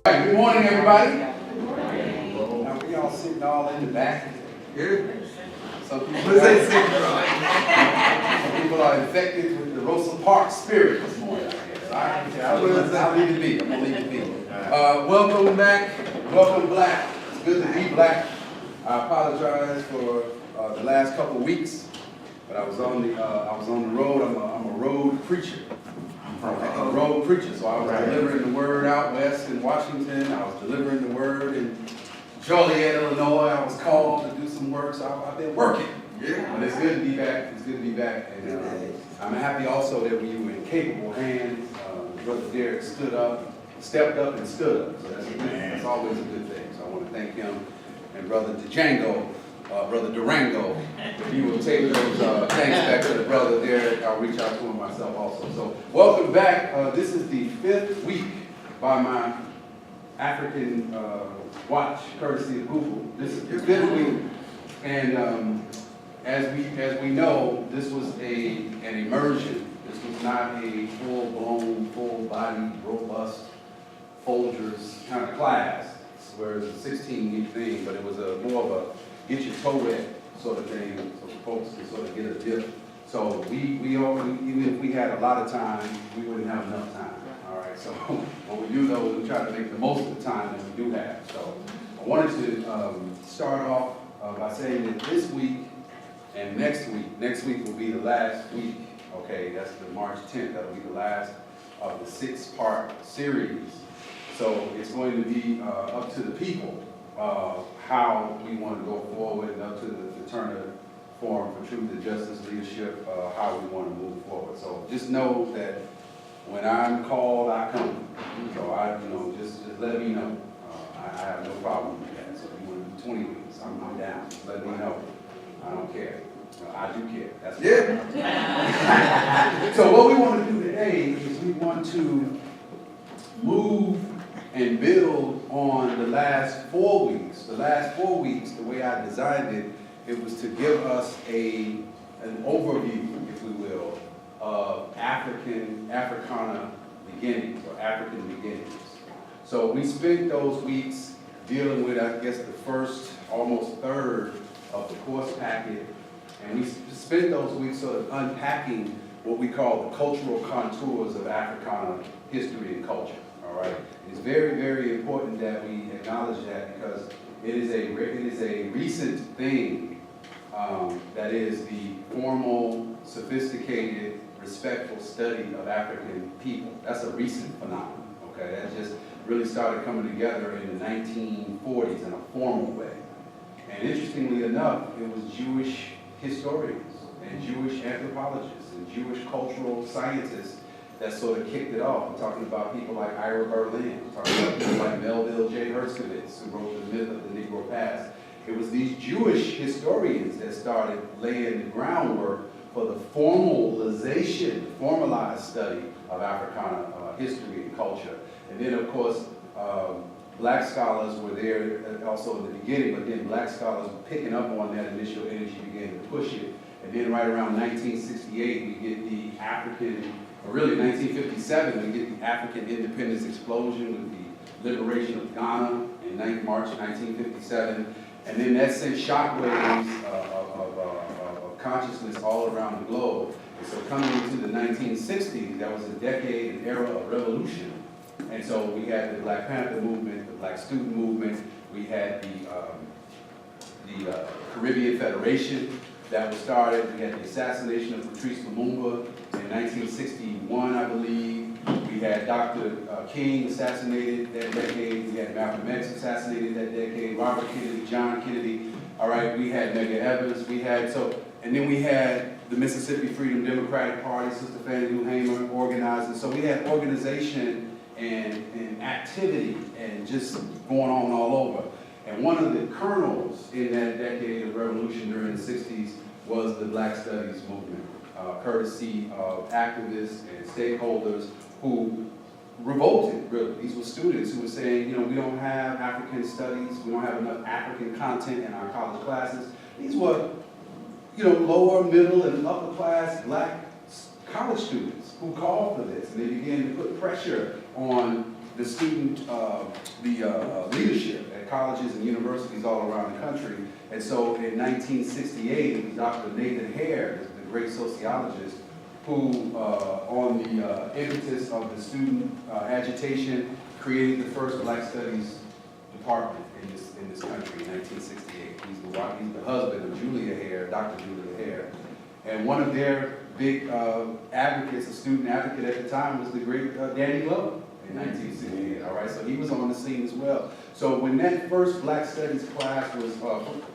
Good morning, everybody. Now, we all sitting all in the back here. Some people are infected with the Rosa Parks spirit this morning, I guess. I'll leave it be. I'm going to leave it be. Welcome back. Welcome, Black. It's good to be black. I apologize for the last couple of weeks, but I was on the road. I'm a road preacher. A road preacher, so I was delivering the word out west in Washington. I was delivering the word in Joliet, Illinois. I was called to do some work, so I've been working. Yeah. But it's good to be back. It's good to be back. And I'm happy also that we were in capable hands. Brother Derek stepped up and stood up. So that's always a good thing. So I want to thank him and Brother Brother Durango. If you will take those thanks back to the brother there, I'll reach out to him myself also. So welcome back. This is the 5th week by my African watch, courtesy of Google. This is the 5th week, and as we know, this was an immersion. This was not a full-blown, full-body, robust Folgers kind of class, where it's a 16-week thing, but it was more of a get your toe wet sort of thing, so folks can sort of get a dip. So even if we had a lot of time, we wouldn't have enough time. All right. So what we do though is we try to make the most of the time that we do have. So I wanted to start off by saying that this week and next week will be the last week. Okay, that's the March 10th. That'll be the last of the 6-part series. So it's going to be up to the people. How we want to go forward, and up to the Turner Forum for Truth and Justice Leadership, how we want to move forward. So just know that when I'm called, I come. So just let me know. I have no problem with that. So if you want to do 20 weeks, I'm down. Just let me know. I don't care. I do care. That's So what we want to do today is we want to move and build on the last 4 weeks. The last 4 weeks, the way I designed it, it was to give us an overview, if we will, of Africana beginnings, or African beginnings. So we spent those weeks dealing with, I guess, the first almost third of the course packet, and we spent those weeks sort of unpacking what we call the cultural contours of Africana history and culture. All right. It's very, very important that we acknowledge that, because it is a recent thing that is the formal, sophisticated, respectful study of African people. That's a recent phenomenon. Okay, that just really started coming together in the 1940s in a formal way. And interestingly enough, it was Jewish historians and Jewish anthropologists and Jewish cultural scientists that sort of kicked it off. I'm talking about people like Ira Berlin. I'm talking about people like Melville J. Herskovitz, who wrote The Myth of the Negro Past. It was these Jewish historians that started laying the groundwork for the formalized study of Africana history and culture. And then, of course, black scholars were there also in the beginning, but then black scholars were picking up on that initial energy, began to push it. And then right around 1968, we get the really 1957, we get the African independence explosion with the liberation of Ghana in March 1957. And then that sent shockwaves of consciousness all around the globe. And so coming into the 1960s, that was a decade, an era of revolution. And so we had the Black Panther movement, the Black Student movement, we had the Caribbean Federation that was started, we had the assassination of Patrice Lumumba in 1961, I believe. We had Dr. King assassinated that decade. We had Malcolm X assassinated that decade. Robert Kennedy, John Kennedy. All right, we had Medgar Evers. And then we had the Mississippi Freedom Democratic Party, Sister Fannie Lou Hamer organizing. So we had organization and activity and just going on all over. And one of the kernels in that decade of revolution during the 60s was the Black Studies movement, courtesy of activists and stakeholders who revolted, really. These were students who were saying, we don't have African studies, we don't have enough African content in our college classes. These were, lower, middle, and upper class black college students who called for this, and they began to put pressure on the student, leadership at colleges and universities all around the country. And so in 1968, it was Dr. Nathan Hare, the great sociologist, who, on the impetus of the student agitation, created the first Black Studies department in this country in 1968. He's the husband of Julia Hare, Dr. Julia Hare. And one of their big advocates, a student advocate at the time, was the great Danny Glover in 1968, all right? So he was on the scene as well. So when that first Black Studies class was,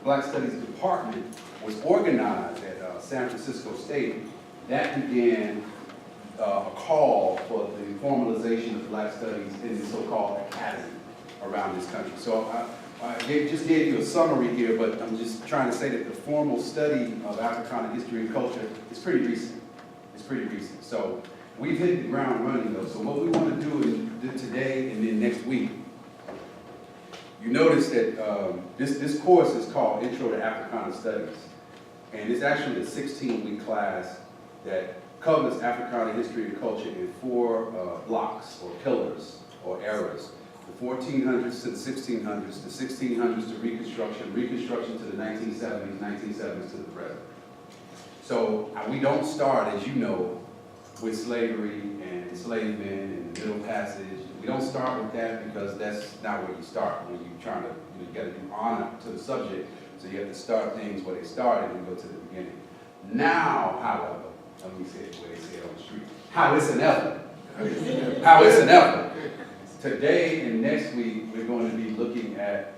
Black Studies department was organized at San Francisco State, that began a call for the formalization of Black Studies in the so-called academy around this country. So I just gave you a summary here, but I'm just trying to say that the formal study of Africana history and culture is pretty recent. It's pretty recent. So we've hit the ground running though. So what we want to do today and then next week, you notice that this course is called Intro to Africana Studies. And it's actually a 16-week class that covers Africana history and culture in 4 blocks or pillars or eras. The 1400s to the 1600s, the 1600s to Reconstruction, Reconstruction to the 1970s, 1970s to the present. So we don't start, as you know, with slavery and enslavement and the Middle Passage. We don't start with that because that's not where you start. When you're trying to, you got to do honor to the subject, so you have to start things where they started and go to the beginning. Now, however, let me say it the way they say it on the street, how it's an effort. How it's an effort. Today and next week, we're going to be looking at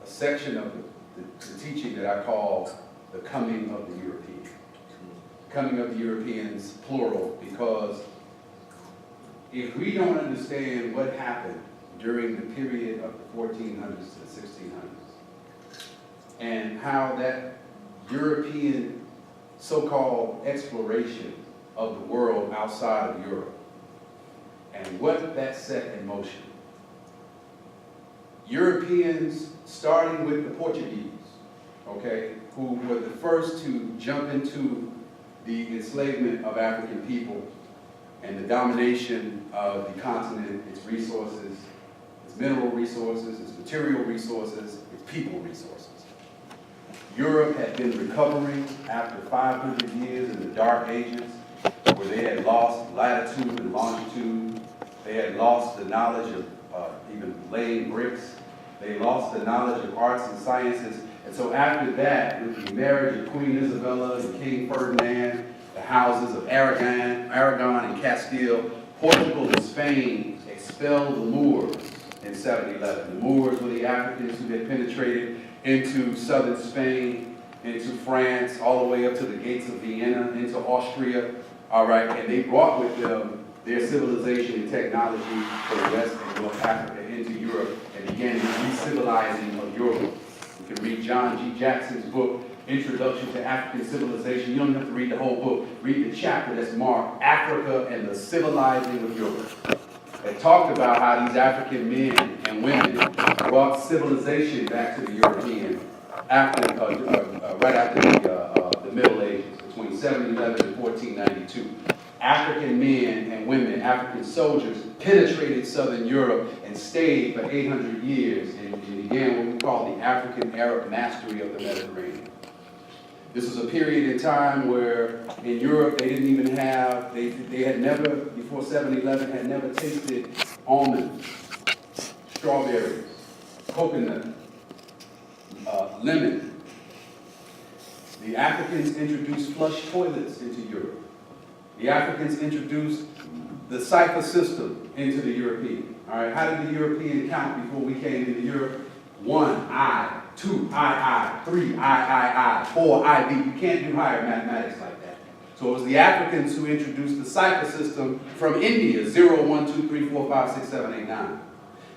a section of the teaching that I call the coming of the European. Coming of the Europeans, plural, because if we don't understand what happened during the period of the 1400s to the 1600s, and how that European so-called exploration of the world outside of Europe, and what that set in motion. Europeans, starting with the Portuguese, okay, who were the first to jump into the enslavement of African people and the domination of the continent, its resources, its mineral resources, its material resources, its people resources. Europe had been recovering after 500 years in the Dark Ages, where they had lost latitude and longitude. They had lost the knowledge of even laying bricks. They lost the knowledge of arts and sciences. And so after that, with the marriage of Queen Isabella and King Ferdinand, the houses of Aragon and Castile, Portugal and Spain expelled the Moors in 711. The Moors were the Africans who had penetrated into southern Spain, into France, all the way up to the gates of Vienna, into Austria, all right, and they brought with them their civilization and technology from West and North Africa into Europe and began the re-civilizing of Europe. You can read John G. Jackson's book, Introduction to African Civilization. You don't have to read the whole book. Read the chapter that's marked Africa and the Civilizing of Europe. It talked about how these African men and women brought civilization back to the European after, right after the Middle Ages, between 711 and 1492. African men and women, African soldiers, penetrated southern Europe and stayed for 800 years and began what we call the African-Arab mastery of the Mediterranean. This was a period in time where in Europe they didn't even have, they had never, before 711, had never tasted almonds, strawberries, coconut, lemon. The Africans introduced flush toilets into Europe. The Africans introduced the cipher system into the European. All right, how did the European count before we came into Europe? 1, I, 2, I, 3, I, 4, I, B. You can't do higher mathematics like that. So it was the Africans who introduced the cipher system from India, 0, 1, 2, 3, 4, 5, 6, 7, 8, 9.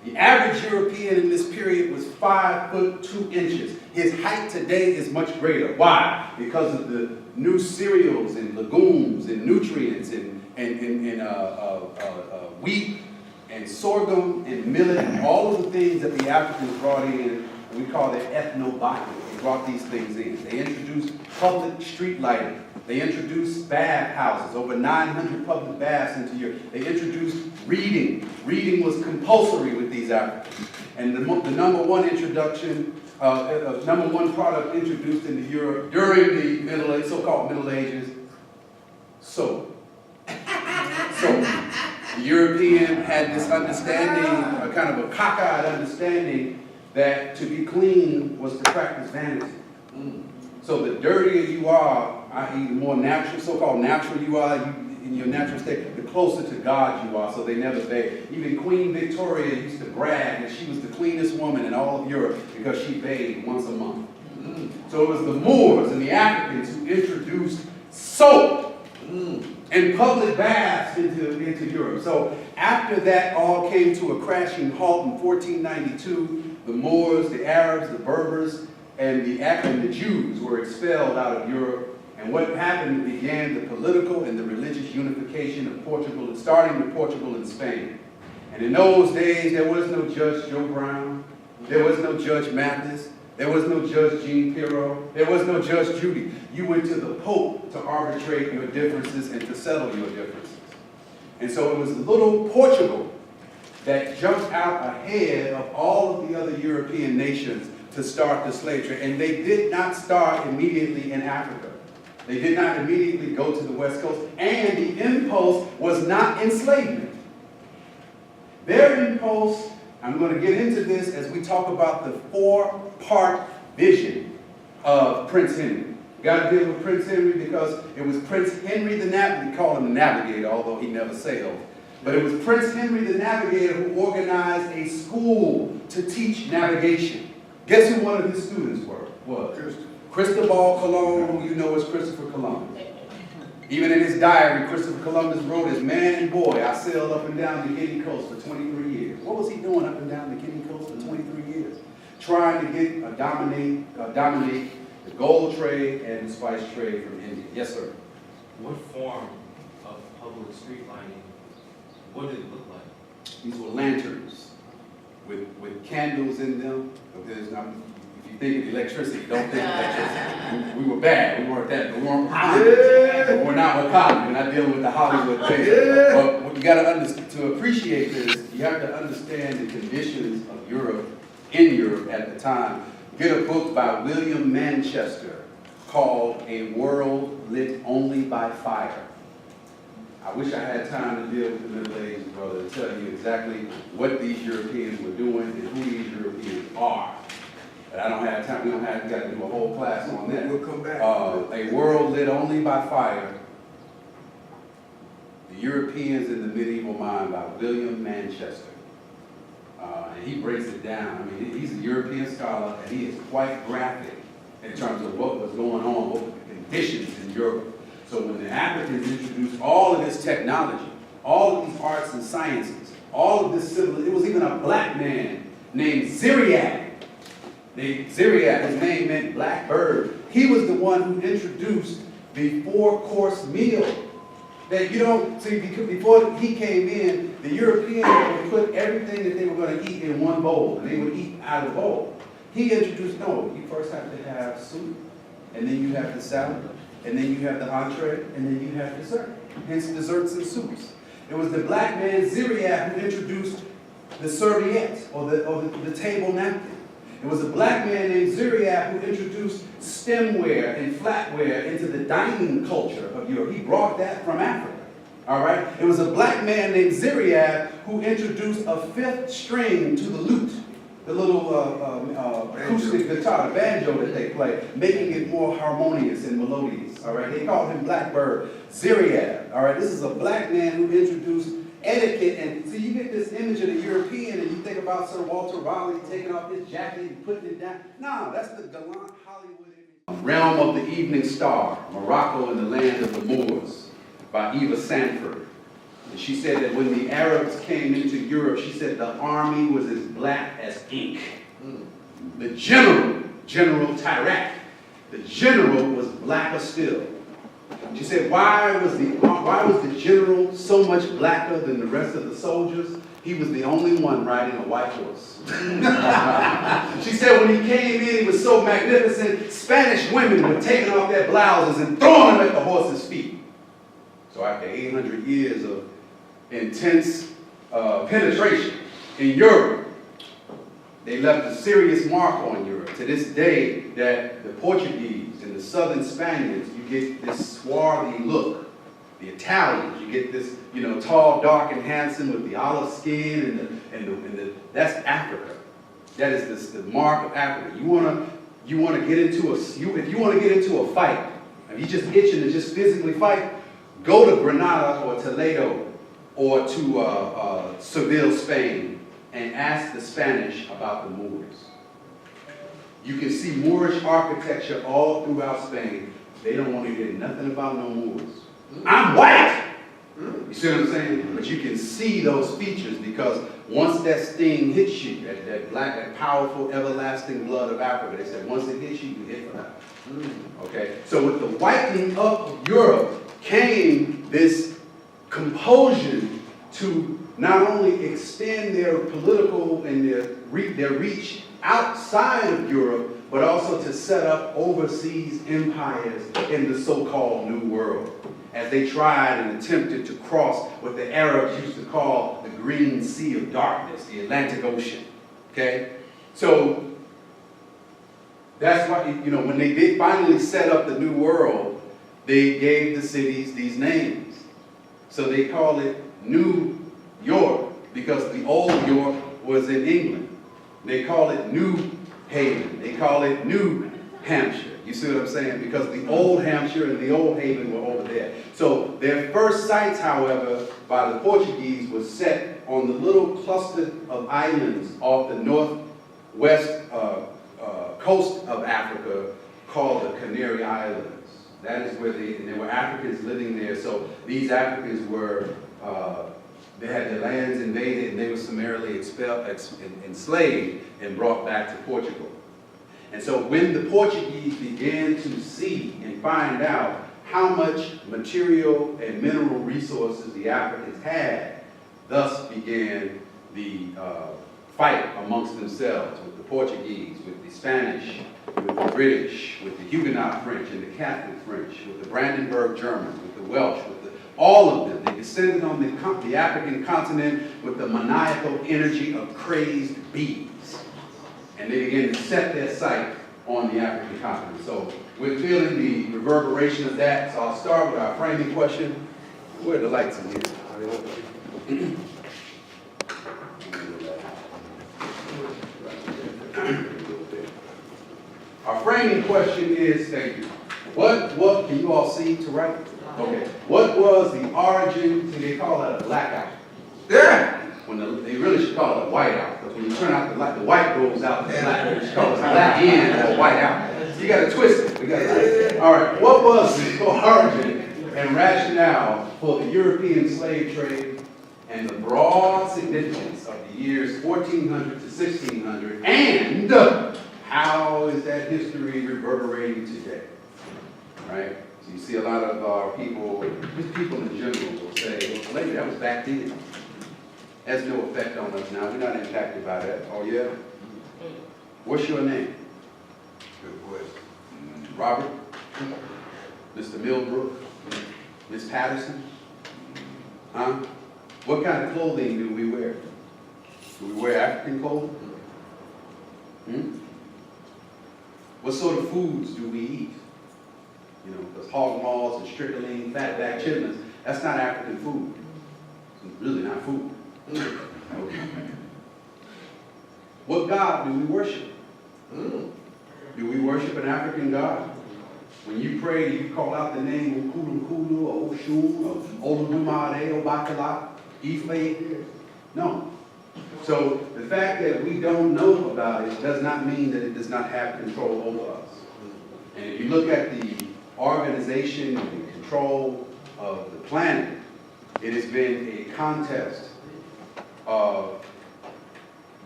The average European in this period was 5 foot 2 inches. His height today is much greater. Why? Because of the new cereals and legumes and nutrients and wheat and sorghum and millet and all of the things that the Africans brought in. We call it ethnobotany. brought these things in. They introduced public street lighting. They introduced bath houses, over 900 public baths into Europe. They introduced reading. Reading was compulsory with these Africans. And the number one product introduced into Europe during the so-called Middle Ages, soap. Soap. The European had this understanding, a kind of a cockeyed understanding, that to be clean was to practice vanity. So the dirtier you are, i.e. the more natural, so-called natural you are, in your natural state, the closer to God you are, so they never bathed. Even Queen Victoria used to brag that she was the cleanest woman in all of Europe because she bathed once a month. So it was the Moors and the Africans who introduced soap and public baths into Europe. So after that all came to a crashing halt in 1492, the Moors, the Arabs, the Berbers, and the Jews were expelled out of Europe. And what happened began the political and the religious unification of Portugal, starting with Portugal and Spain. And in those days, there was no Judge Joe Brown. There was no Judge Mathis. There was no Judge Jean Pirro. There was no Judge Judy. You went to the Pope to arbitrate your differences and to settle your differences. And so it was little Portugal that jumped out ahead of all of the other European nations to start the slave trade. And they did not start immediately in Africa. They did not immediately go to the West Coast, and the impulse was not enslavement. Their impulse, I'm going to get into this as we talk about the four-part vision of Prince Henry. We got to deal with Prince Henry because it was Prince Henry the Navigator, we call him the Navigator, although he never sailed. But it was Prince Henry the Navigator who organized a school to teach navigation. Guess who one of his students was? Cristobal Colon, who you know as Christopher Columbus. Even in his diary, Christopher Columbus wrote, as man and boy, I sailed up and down the Guinea coast for 23 years. What was he doing up and down the Guinea coast for 23 years? Trying to get dominate the gold trade and the spice trade from India. Yes, sir. What form of public street lighting, what did it look like? These were lanterns with candles in them. If you think of electricity, don't think of electricity. We were bad. We weren't that. We weren't Hollywood. Yeah. We're not with Hollywood. We're not dealing with the Hollywood thing. Yeah. But what you got to understand, to appreciate this, you have to understand the conditions of Europe, in Europe at the time. Get a book by William Manchester called A World Lit Only by Fire. I wish I had time to deal with the Middle Ages, brother, to tell you exactly what these Europeans were doing and who these Europeans are. But I don't have time. We got to do a whole class on that. We'll come back. A World Lit Only by Fire. The Europeans in the Medieval Mind by William Manchester. And he breaks it down. I mean, he's a European scholar, and he is quite graphic in terms of what was going on, what were the conditions in Europe. So when the Africans introduced all of this technology, all of these arts and sciences, all of this civil, it was even a black man named Ziriac. His name meant black bird. He was the one who introduced the four-course meal. That you don't see, before he came in, the Europeans would put everything that they were going to eat in one bowl, and they would eat out of the bowl. He introduced, no, you first have to have soup, and then you have the salad, and then you have the entree, and then you have dessert. Hence desserts and soups. It was the black man Ziriac who introduced the serviette, or the table napkin. It was a black man named Ziriac who introduced stemware and flatware into the dining culture of Europe. He brought that from Africa. All right? It was a black man named Ziriac who introduced a fifth string to the lute, the little acoustic guitar, the banjo that they play, making it more harmonious and melodious. All right? They called him Blackbird Ziriac. All right? This is a black man who introduced etiquette, and see, you get this image of the European, and you think about Sir Walter Raleigh taking off his jacket and putting it down. No, that's the gallant Hollywood image. Realm of the Evening Star, Morocco and the Land of the Moors, by Eva Sanford. And she said that when the Arabs came into Europe, she said the army was as black as ink. The General Tyrrell, the general was blacker still. She said, why why was the general so much blacker than the rest of the soldiers? He was the only one riding a white horse. She said when he came in, he was so magnificent, Spanish women were taking off their blouses and throwing them at the horse's feet. So after 800 years of intense penetration in Europe, they left a serious mark on Europe. To this day, that the Portuguese and the southern Spaniards, you get this swarthy look. The Italians, you get this, tall, dark, and handsome with the olive skin and the that's Africa. That is the mark of Africa. You wanna get into if you want to get into a fight, if you're just itching to just physically fight, go to Granada or Toledo or to Seville, Spain, and ask the Spanish about the Moors. You can see Moorish architecture all throughout Spain. They don't want to hear nothing about no Moors. I'm white! You see what I'm saying? But you can see those features because once that sting hits you, that black, that powerful, everlasting blood of Africa, they said once it hits you, you hit for that. Okay? So with the whitening up of Europe came this compulsion to not only extend their political and their reach outside of Europe, but also to set up overseas empires in the so-called New World, as they tried and attempted to cross what the Arabs used to call the Green Sea of Darkness, the Atlantic Ocean. Okay? So that's why, when they did finally set up the New World, they gave the cities these names. So they call it New York because the old York was in England. They call it New Haven. They call it New Hampshire. You see what I'm saying? Because the old Hampshire and the old Haven were over there. So their first sites, however, by the Portuguese was set on the little cluster of islands off the northwest coast of Africa called the Canary Islands. That is where there were Africans living there. So these Africans were, they had their lands invaded and they were summarily enslaved and brought back to Portugal. And so when the Portuguese began to see and find out how much material and mineral resources the Africans had, thus began the fight amongst themselves with the Portuguese, with the Spanish, with the British, with the Huguenot French and the Catholic French, with the Brandenburg Germans, with the Welsh, with all of them. They descended on the African continent with the maniacal energy of crazed bees. And they began to set their sight on the African continent. So we're feeling the reverberation of that. So I'll start with our framing question. Where are the lights in here? Our framing question is, thank you. What can you all see to right? Okay. What was the origin? See, they call that a blackout. Yeah. They really should call it a whiteout, because when you turn out the light, the white goes out the black. They should call it black in or whiteout. So you got to twist it. All right. What was the origin and rationale for the European slave trade and the broad significance of the years 1400 to 1600, and how is that history reverberating today? Right? So you see a lot of our people, just people in general, will say, well, slavery, that was back then. Has no effect on us now. We're not impacted by that. Oh, yeah? What's your name? Good question. Robert? Mr. Millbrook? Miss Patterson? Huh? What kind of clothing do we wear? Do we wear African clothing? What sort of foods do we eat? Because hog maws and strychnine, fatback chitlins, that's not African food. It's really not food. Okay. What God do we worship? Do we worship an African God? When you pray, do you call out the name of Kulu or Oshun or Oludumare or Bacala, Ife? No. So the fact that we don't know about it does not mean that it does not have control over us. And if you look at the organization and the control of the planet, it has been a contest of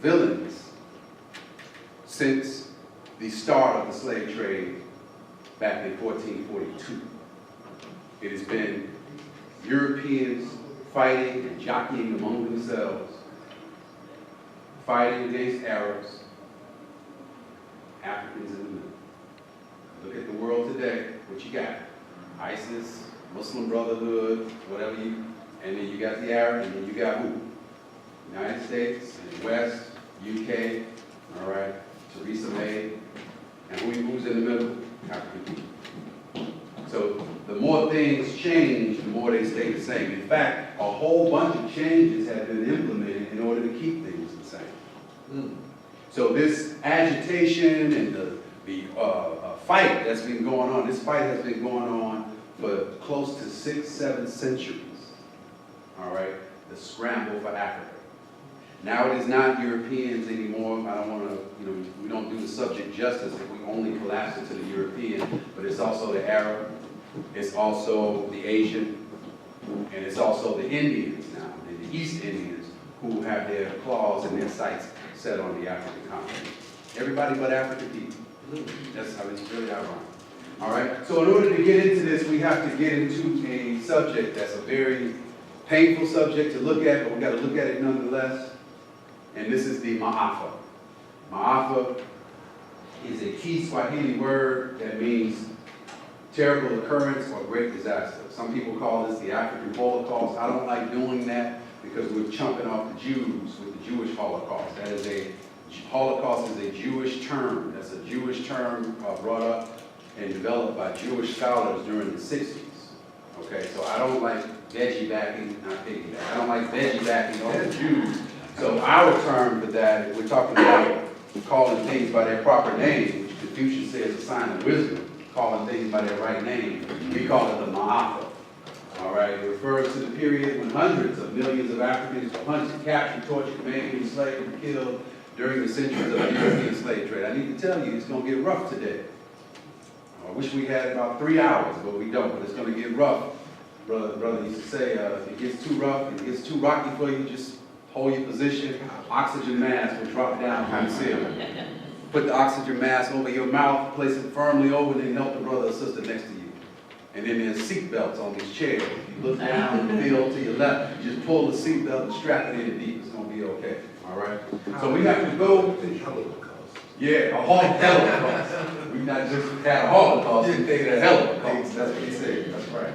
villains since the start of the slave trade back in 1442. It has been Europeans fighting and jockeying among themselves, fighting against Arabs, Africans in the middle. Look at the world today, what you got? ISIS, Muslim Brotherhood, whatever you, and then you got the Arab, and then you got who? United States, and the West, UK, all right, Theresa May, and who's in the middle? African people. So the more things change, the more they stay the same. In fact, a whole bunch of changes have been implemented in order to keep things the same. So this agitation and the fight that's been going on, this fight has been going on for close to 6-7 centuries. All right, the scramble for Africa. Now it is not Europeans anymore. I don't want to, we don't do the subject justice if we only collapse it to the European, but it's also the Arab, it's also the Asian, and it's also the Indians now, and the East Indians who have their claws and their sights set on the African continent. Everybody but African people. That's how it's really ironic. All right, so in order to get into this, we have to get into a subject that's a very painful subject to look at, but we got to look at it nonetheless. And this is the maafa. Maafa is a key Swahili word that means terrible occurrence or great disaster. Some people call this the African Holocaust. I don't like doing that because we're chumping off the Jews with the Jewish Holocaust. That is Holocaust is a Jewish term. That's a Jewish term brought up and developed by Jewish scholars during the 60s. Okay, so I don't like veggie backing, not piggyback. I don't like veggie backing on the Jews. So our term for that, if we're talking about calling things by their proper name, which Confucius says is a sign of wisdom, calling things by their right name, we call it the ma'afa. All right, it refers to the period when hundreds of millions of Africans were hunted, captured, tortured, maimed, enslaved, and killed during the centuries of the European slave trade. I need to tell you, it's going to get rough today. I wish we had about 3 hours, but we don't, but it's going to get rough. Brother used to say, if it gets too rough, if it gets too rocky for you, just hold your position. Oxygen mask will drop down from the ceiling. Put the oxygen mask over your mouth, place it firmly over, and then help the brother or sister next to you. And then there's seat belts on these chairs. If you look down and feel to your left, you just pull the seat belt and strap it in deep. It's going to be okay. All right? So we have to go to Holocaust. Yeah, a Holocaust. We've not just had a Holocaust, we take it a Holocaust. That's what he said. That's right.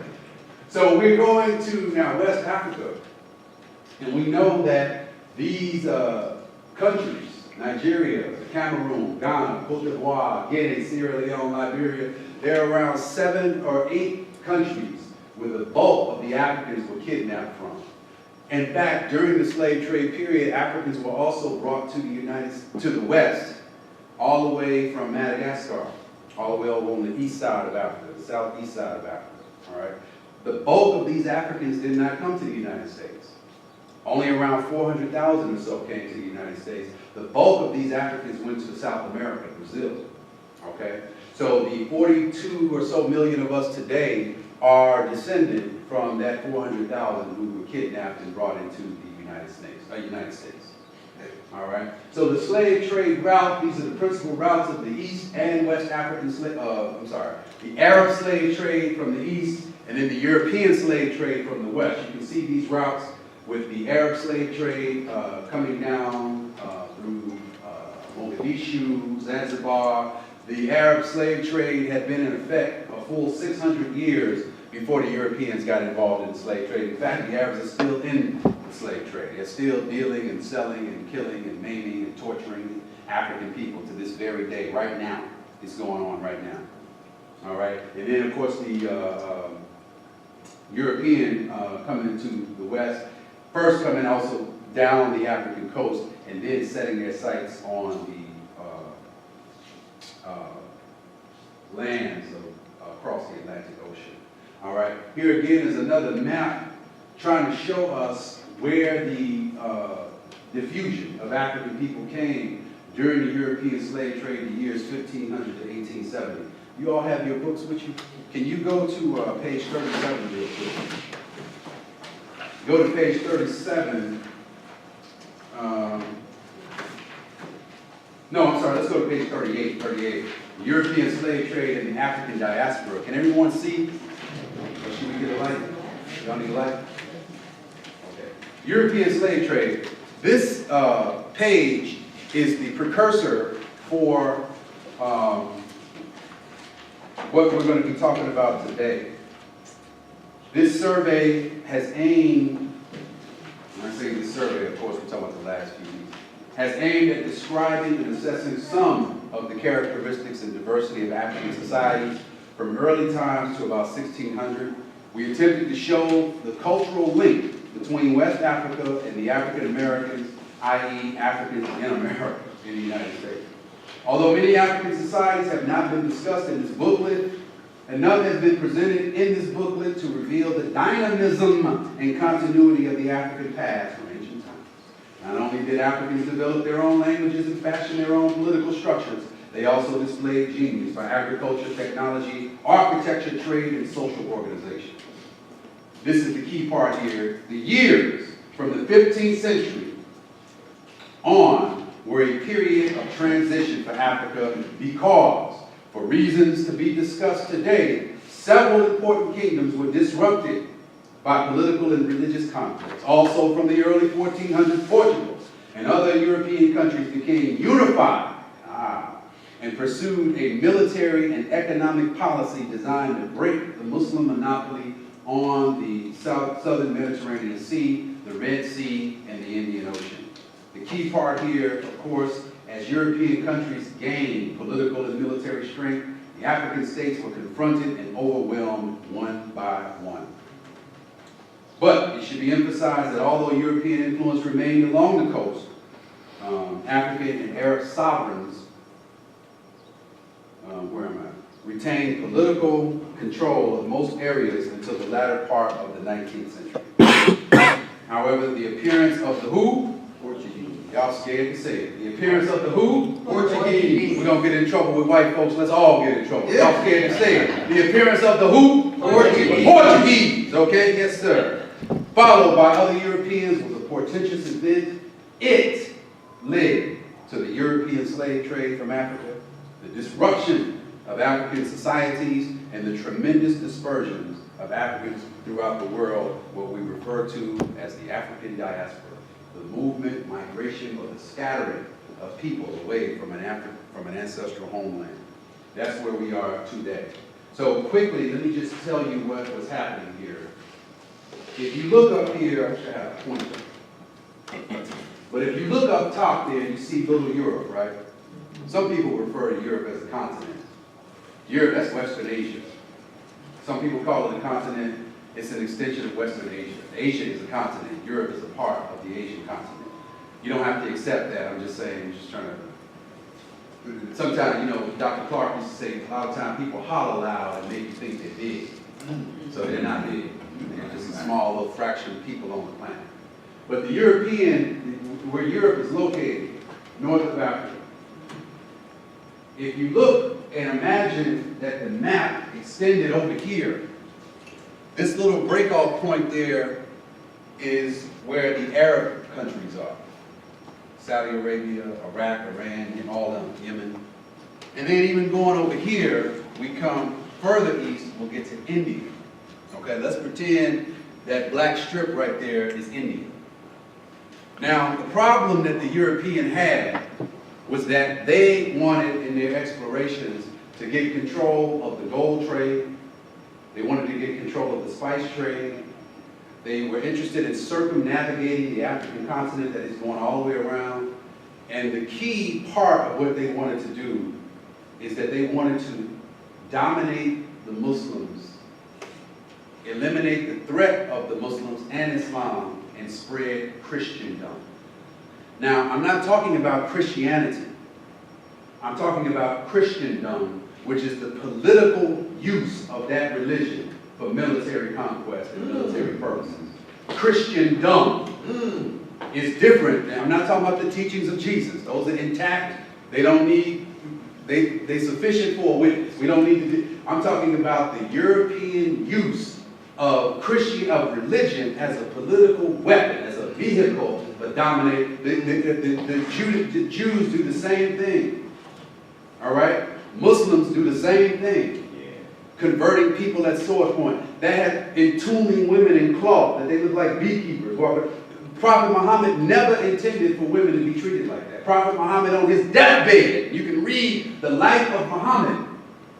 So we're going to now West Africa. And we know that these countries, Nigeria, Cameroon, Ghana, Cote d'Ivoire, Guinea, Sierra Leone, Liberia, there are around 7 or 8 countries where the bulk of the Africans were kidnapped from. In fact, during the slave trade period, Africans were also brought to the West, all the way from Madagascar, all the way over on the east side of Africa, the southeast side of Africa. All right. The bulk of these Africans did not come to the United States. Only around 400,000 or so came to the United States. The bulk of these Africans went to South America, Brazil. Okay? So the 42 or so million of us today are descended from that 400,000 who were kidnapped and brought into the United States. All right? So the slave trade route, these are the principal routes of the East and West African the Arab slave trade from the East, and then the European slave trade from the West. You can see these routes with the Arab slave trade coming down through Mogadishu, Zanzibar. The Arab slave trade had been in effect a full 600 years before the Europeans got involved in the slave trade. In fact, the Arabs are still in the slave trade. They're still dealing and selling and killing and maiming and torturing African people to this very day. Right now, it's going on right now. All right? And then, of course, the European coming into the West, first coming also down the African coast and then setting their sights on the lands across the Atlantic Ocean. All right, here again is another map trying to show us where the diffusion of African people came during the European slave trade, the years 1500 to 1870. You all have your books with you? Can you go to page 37 real quick? Go to page 37. No, I'm sorry, let's go to page 38. The European slave trade and the African diaspora. Can everyone see? Or should we get a light? Y'all need a light? Okay. European slave trade. This page is the precursor for what we're going to be talking about today. This survey has aimed, when I say this survey, of course, we're talking about the last few weeks, has aimed at describing and assessing some of the characteristics and diversity of African societies from early times to about 1600. We attempted to show the cultural link between West Africa and the African Americans, i.e. Africans in America, in the United States. Although many African societies have not been discussed in this booklet, enough has been presented in this booklet to reveal the dynamism and continuity of the African past from ancient times. Not only did Africans develop their own languages and fashion their own political structures, they also displayed genius for agriculture, technology, architecture, trade, and social organization. This is the key part here. The years from the 15th century on were a period of transition for Africa because, for reasons to be discussed today, several important kingdoms were disrupted by political and religious conflicts. Also, from the early 1400s, Portugal and other European countries became unified and pursued a military and economic policy designed to break the Muslim monopoly on the southern Mediterranean Sea, the Red Sea, and the Indian Ocean. The key part here, of course, as European countries gained political and military strength, the African states were confronted and overwhelmed one by one. But it should be emphasized that although European influence remained along the coast, African and Arab sovereigns retained political control of most areas until the latter part of the 19th century. However, the appearance of the who? Portuguese. Y'all scared to say it. The appearance of the who? Portuguese. We're going to get in trouble with white folks. Let's all get in trouble. Y'all scared to say it. The appearance of the who? Portuguese. Portuguese. Okay, yes, sir. Followed by other Europeans was a portentous event. It led to the European slave trade from Africa, the disruption of African societies, and the tremendous dispersions of Africans throughout the world, what we refer to as the African diaspora, the movement, migration, or the scattering of people away from an ancestral homeland. That's where we are today. So quickly, let me just tell you what was happening here. If you look up here, I should have a pointer. But if you look up top there, you see little Europe, right? Some people refer to Europe as a continent. Europe, that's Western Asia. Some people call it a continent. It's an extension of Western Asia. Asia is a continent. Europe is a part of the Asian continent. You don't have to accept that. I'm just saying, I'm just trying to... Sometimes, you know, Dr. Clark used to say, a lot of times people holler loud and make you think they're big. So they're not big. They're just a small little fraction of people on the planet. But the European, where Europe is located, north of Africa, if you look and imagine that the map extended over here, this little breakout point there is where the Arab countries are. Saudi Arabia, Iraq, Iran, and all of them, Yemen. And then even going over here, we come further east, we'll get to India. Okay, let's pretend that black strip right there is India. Now, the problem that the European had was that they wanted in their explorations to get control of the gold trade. They wanted to get control of the spice trade. They were interested in circumnavigating the African continent that is going all the way around. And the key part of what they wanted to do is that they wanted to dominate the Muslims, eliminate the threat of the Muslims and Islam, and spread Christendom. Now, I'm not talking about Christianity. I'm talking about Christendom, which is the political use of that religion for military conquest and military purposes. Christendom is different. I'm not talking about the teachings of Jesus. Those are intact. They don't need, they're sufficient for a witness. We don't need to, I'm talking about the European use of religion as a political weapon, as a vehicle to dominate. The Jews do the same thing. All right? Muslims do the same thing. converting people at sword point. They had entombing women in cloth, that they looked like beekeepers. Prophet Muhammad never intended for women to be treated like that. Prophet Muhammad on his deathbed, you can read the life of Muhammad.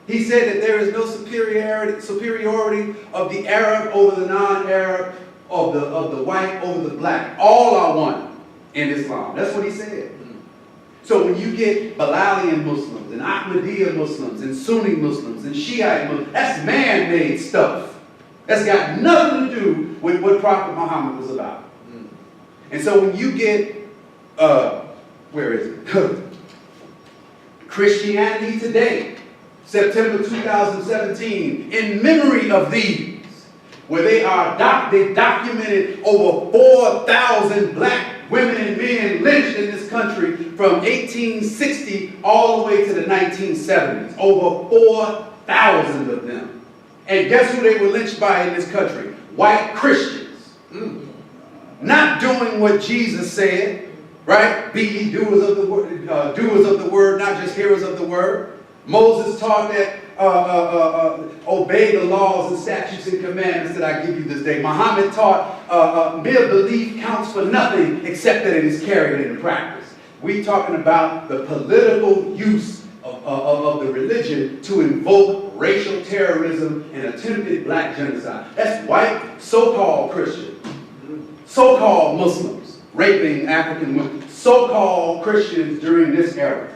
He said that there is no superiority of the Arab over the non-Arab, of the white over the black. All are one in Islam. That's what he said. So when you get Bilalian Muslims and Ahmadiyya Muslims and Sunni Muslims and Shiite Muslims, that's man-made stuff. That's got nothing to do with what Prophet Muhammad was about. And so when you get, where is it? Christianity Today, September 2017, in memory of these, where they documented over 4,000 black women and men lynched in this country from 1860 all the way to the 1970s. Over 4,000 of them. And guess who they were lynched by in this country? White Christians. Not doing what Jesus said, right? Be ye doers of the word, not just hearers of the word. Moses taught that obey the laws and statutes and commandments that I give you this day. Muhammad taught mere belief counts for nothing except that it is carried into practice. We're talking about the political use of the religion to invoke racial terrorism and attempted black genocide. That's white so-called Christians, so-called Muslims raping African women, so-called Christians during this era.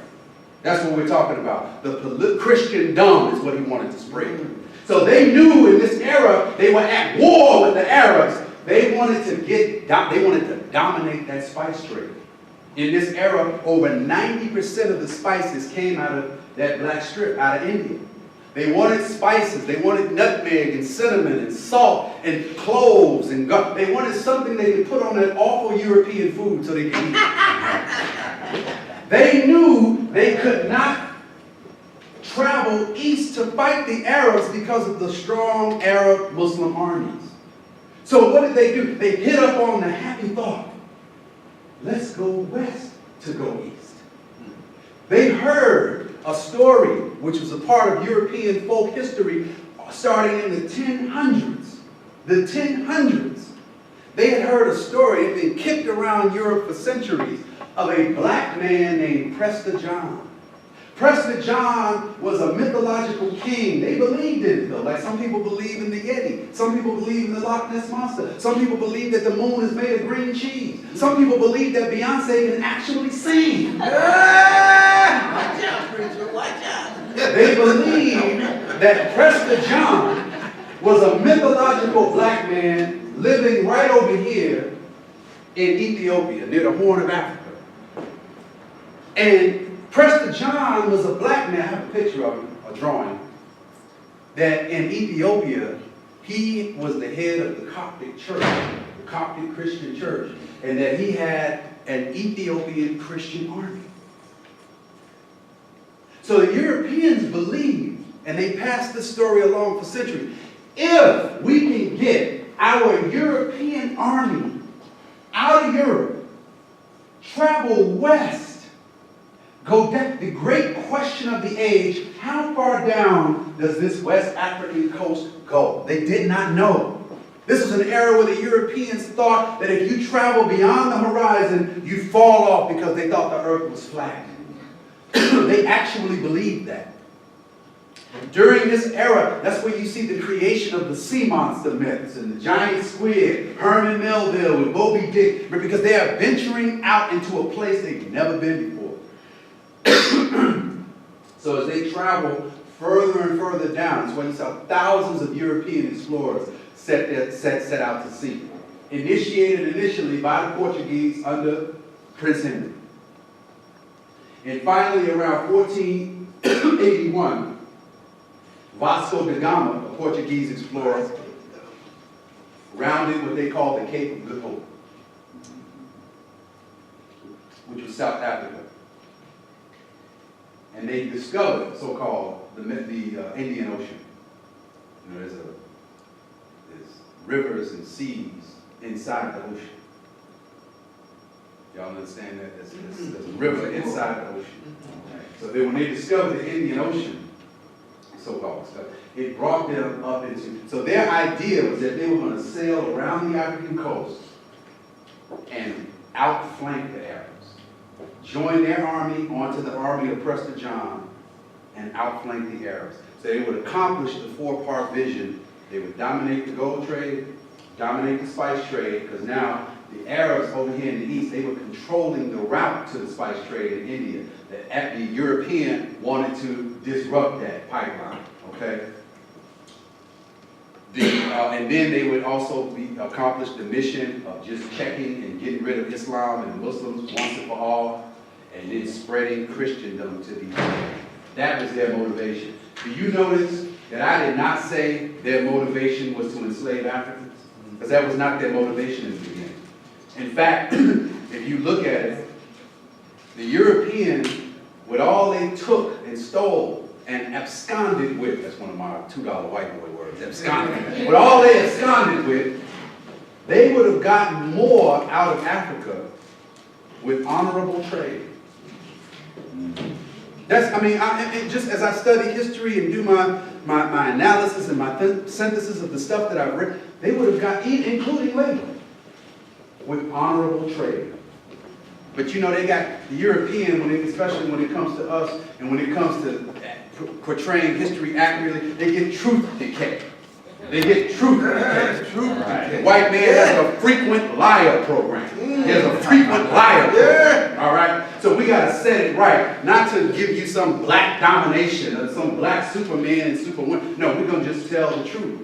That's what we're talking about. The Christendom is what he wanted to spread. So they knew in this era they were at war with the Arabs. They wanted to dominate that spice trade. In this era, over 90% of the spices came out of that black strip, out of India. They wanted spices. They wanted nutmeg and cinnamon and salt and cloves and they wanted something they could put on that awful European food so they could eat. They knew they could not travel east to fight the Arabs because of the strong Arab Muslim armies. So what did they do? They hit up on the happy thought, let's go west to go east. They heard a story which was a part of European folk history starting in the 1000s. The 1000s. They had heard a story, it had been kicked around Europe for centuries, of a black man named Prester John. Prester John was a mythological king. They believed in it though. Like some people believe in the Yeti. Some people believe in the Loch Ness Monster. Some people believe that the moon is made of green cheese. Some people believe that Beyonce can actually sing. Watch out, preacher, watch out. They believe that Prester John was a mythological black man living right over here in Ethiopia, near the Horn of Africa. And Prester John was a black man, I have a picture of him, a drawing, that in Ethiopia, he was the head of the Coptic church, the Coptic Christian church, and that he had an Ethiopian Christian army. So the Europeans believed, and they passed this story along for centuries, if we can get our European army out of Europe, travel west, go down, the great question of the age, how far down does this West African coast go? They did not know. This was an era where the Europeans thought that if you travel beyond the horizon, you fall off because they thought the earth was flat. They actually believed that. During this era, that's where you see the creation of the sea monster myths and the giant squid, Herman Melville and Moby Dick, because they are venturing out into a place they've never been before. So as they travel further and further down, that's why you saw thousands of European explorers set out to sea. Initiated initially by the Portuguese under Prince Henry. And finally, around 1481, Vasco da Gama, a Portuguese explorer, rounded what they called the Cape of Good Hope, which was South Africa. And they discovered so-called the Indian Ocean. You know, there's rivers and seas inside the ocean. Y'all understand that? There's a river inside the ocean. So when they discovered the Indian Ocean, so-called stuff. It brought them up into, so their idea was that they were going to sail around the African coast and outflank the Arabs, join their army onto the army of Prester John, and outflank the Arabs. So they would accomplish the four-part vision. They would dominate the gold trade, dominate the spice trade, because now the Arabs over here in the east, they were controlling the route to the spice trade in India. The European wanted to disrupt that pipeline, okay? And then they would also accomplish the mission of just checking and getting rid of Islam and Muslims once and for all, and then spreading Christendom to these people. That was their motivation. Do you notice that I did not say their motivation was to enslave Africans? Because that was not their motivation in the beginning. In fact, if you look at it, the Europeans, with all they took and stole and absconded with, that's one of my $2 white boy words, absconded. With all they absconded with, they would have gotten more out of Africa with honorable trade. That's, I mean, just as I study history and do my analysis and my synthesis of the stuff that I've read, they would have got, including labor, with honorable trade. But you know, they got the European, especially when it comes to us, and when it comes to portraying history accurately, they get truth decay. They get truth decay. The white man has a frequent liar program. He has a frequent liar program. All right? So we got to set it right. Not to give you some black domination or some black Superman and Superwoman. No, we're going to just tell the truth.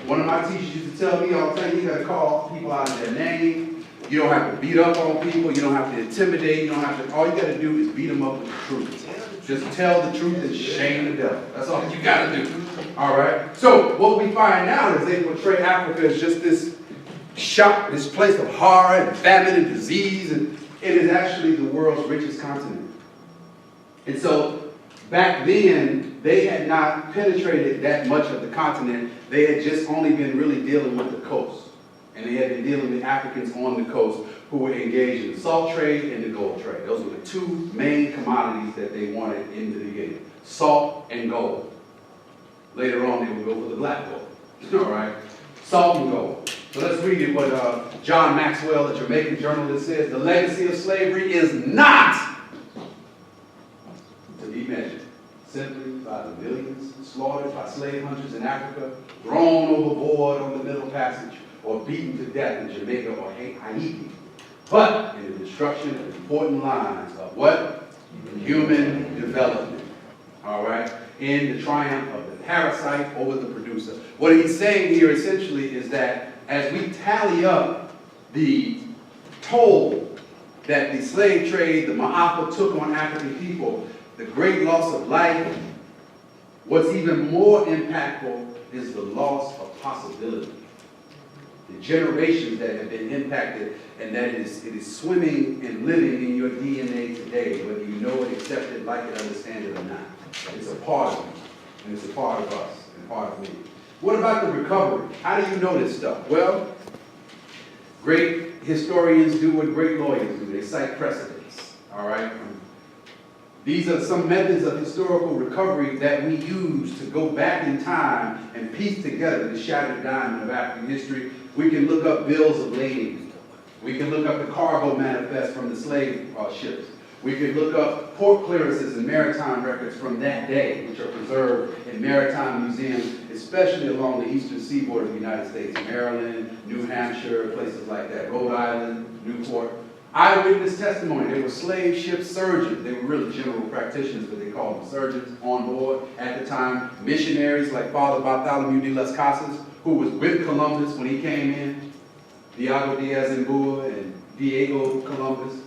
One of my teachers used to tell me all the time, you got to call people out of their name. You don't have to beat up on people. You don't have to intimidate. You don't have to. All you got to do is beat them up with the truth. Just tell the truth and shame the devil. That's all you got to do. All right? So what we find now is they portray Africa as just this shock, this place of horror and famine and disease, and it is actually the world's richest continent. And so back then, they had not penetrated that much of the continent. They had just only been really dealing with the coast. And they had been dealing with Africans on the coast who were engaged in the salt trade and the gold trade. Those were the two main commodities that they wanted in the beginning, salt and gold. Later on, they would go for the black gold. All right? Salt and gold. So let's read it what John Maxwell, a Jamaican journalist, says. The legacy of slavery is not to be measured simply by the millions slaughtered by slave hunters in Africa, thrown overboard on the Middle Passage, or beaten to death in Jamaica or Haiti, but in the destruction of important lines of what? Human development. All right? In the triumph of the parasite over the producer. What he's saying here essentially is that as we tally up the toll that the slave trade, the Ma'apa took on African people, the great loss of life, what's even more impactful is the loss of possibility. The generations that have been impacted, and that it is swimming and living in your DNA today, whether you know it, accept it, like it, understand it or not. It's a part of you, and it's a part of us, and part of me. What about the recovery? How do you know this stuff? Well, great historians do what great lawyers do. They cite precedents, all right? These are some methods of historical recovery that we use to go back in time and piece together the shattered diamond of African history. We can look up bills of lading. We can look up the cargo manifest from the slave ships. We can look up port clearances and maritime records from that day, which are preserved in maritime museums, especially along the eastern seaboard of the United States, Maryland, New Hampshire, places like that, Rhode Island, Newport. Eyewitness testimony. They were slave ship surgeons. They were really general practitioners, but they called them surgeons on board at the time. Missionaries like Father Bartholomew de las Casas, who was with Columbus when he came in. Diego Diaz-Imbua and Diego Columbus.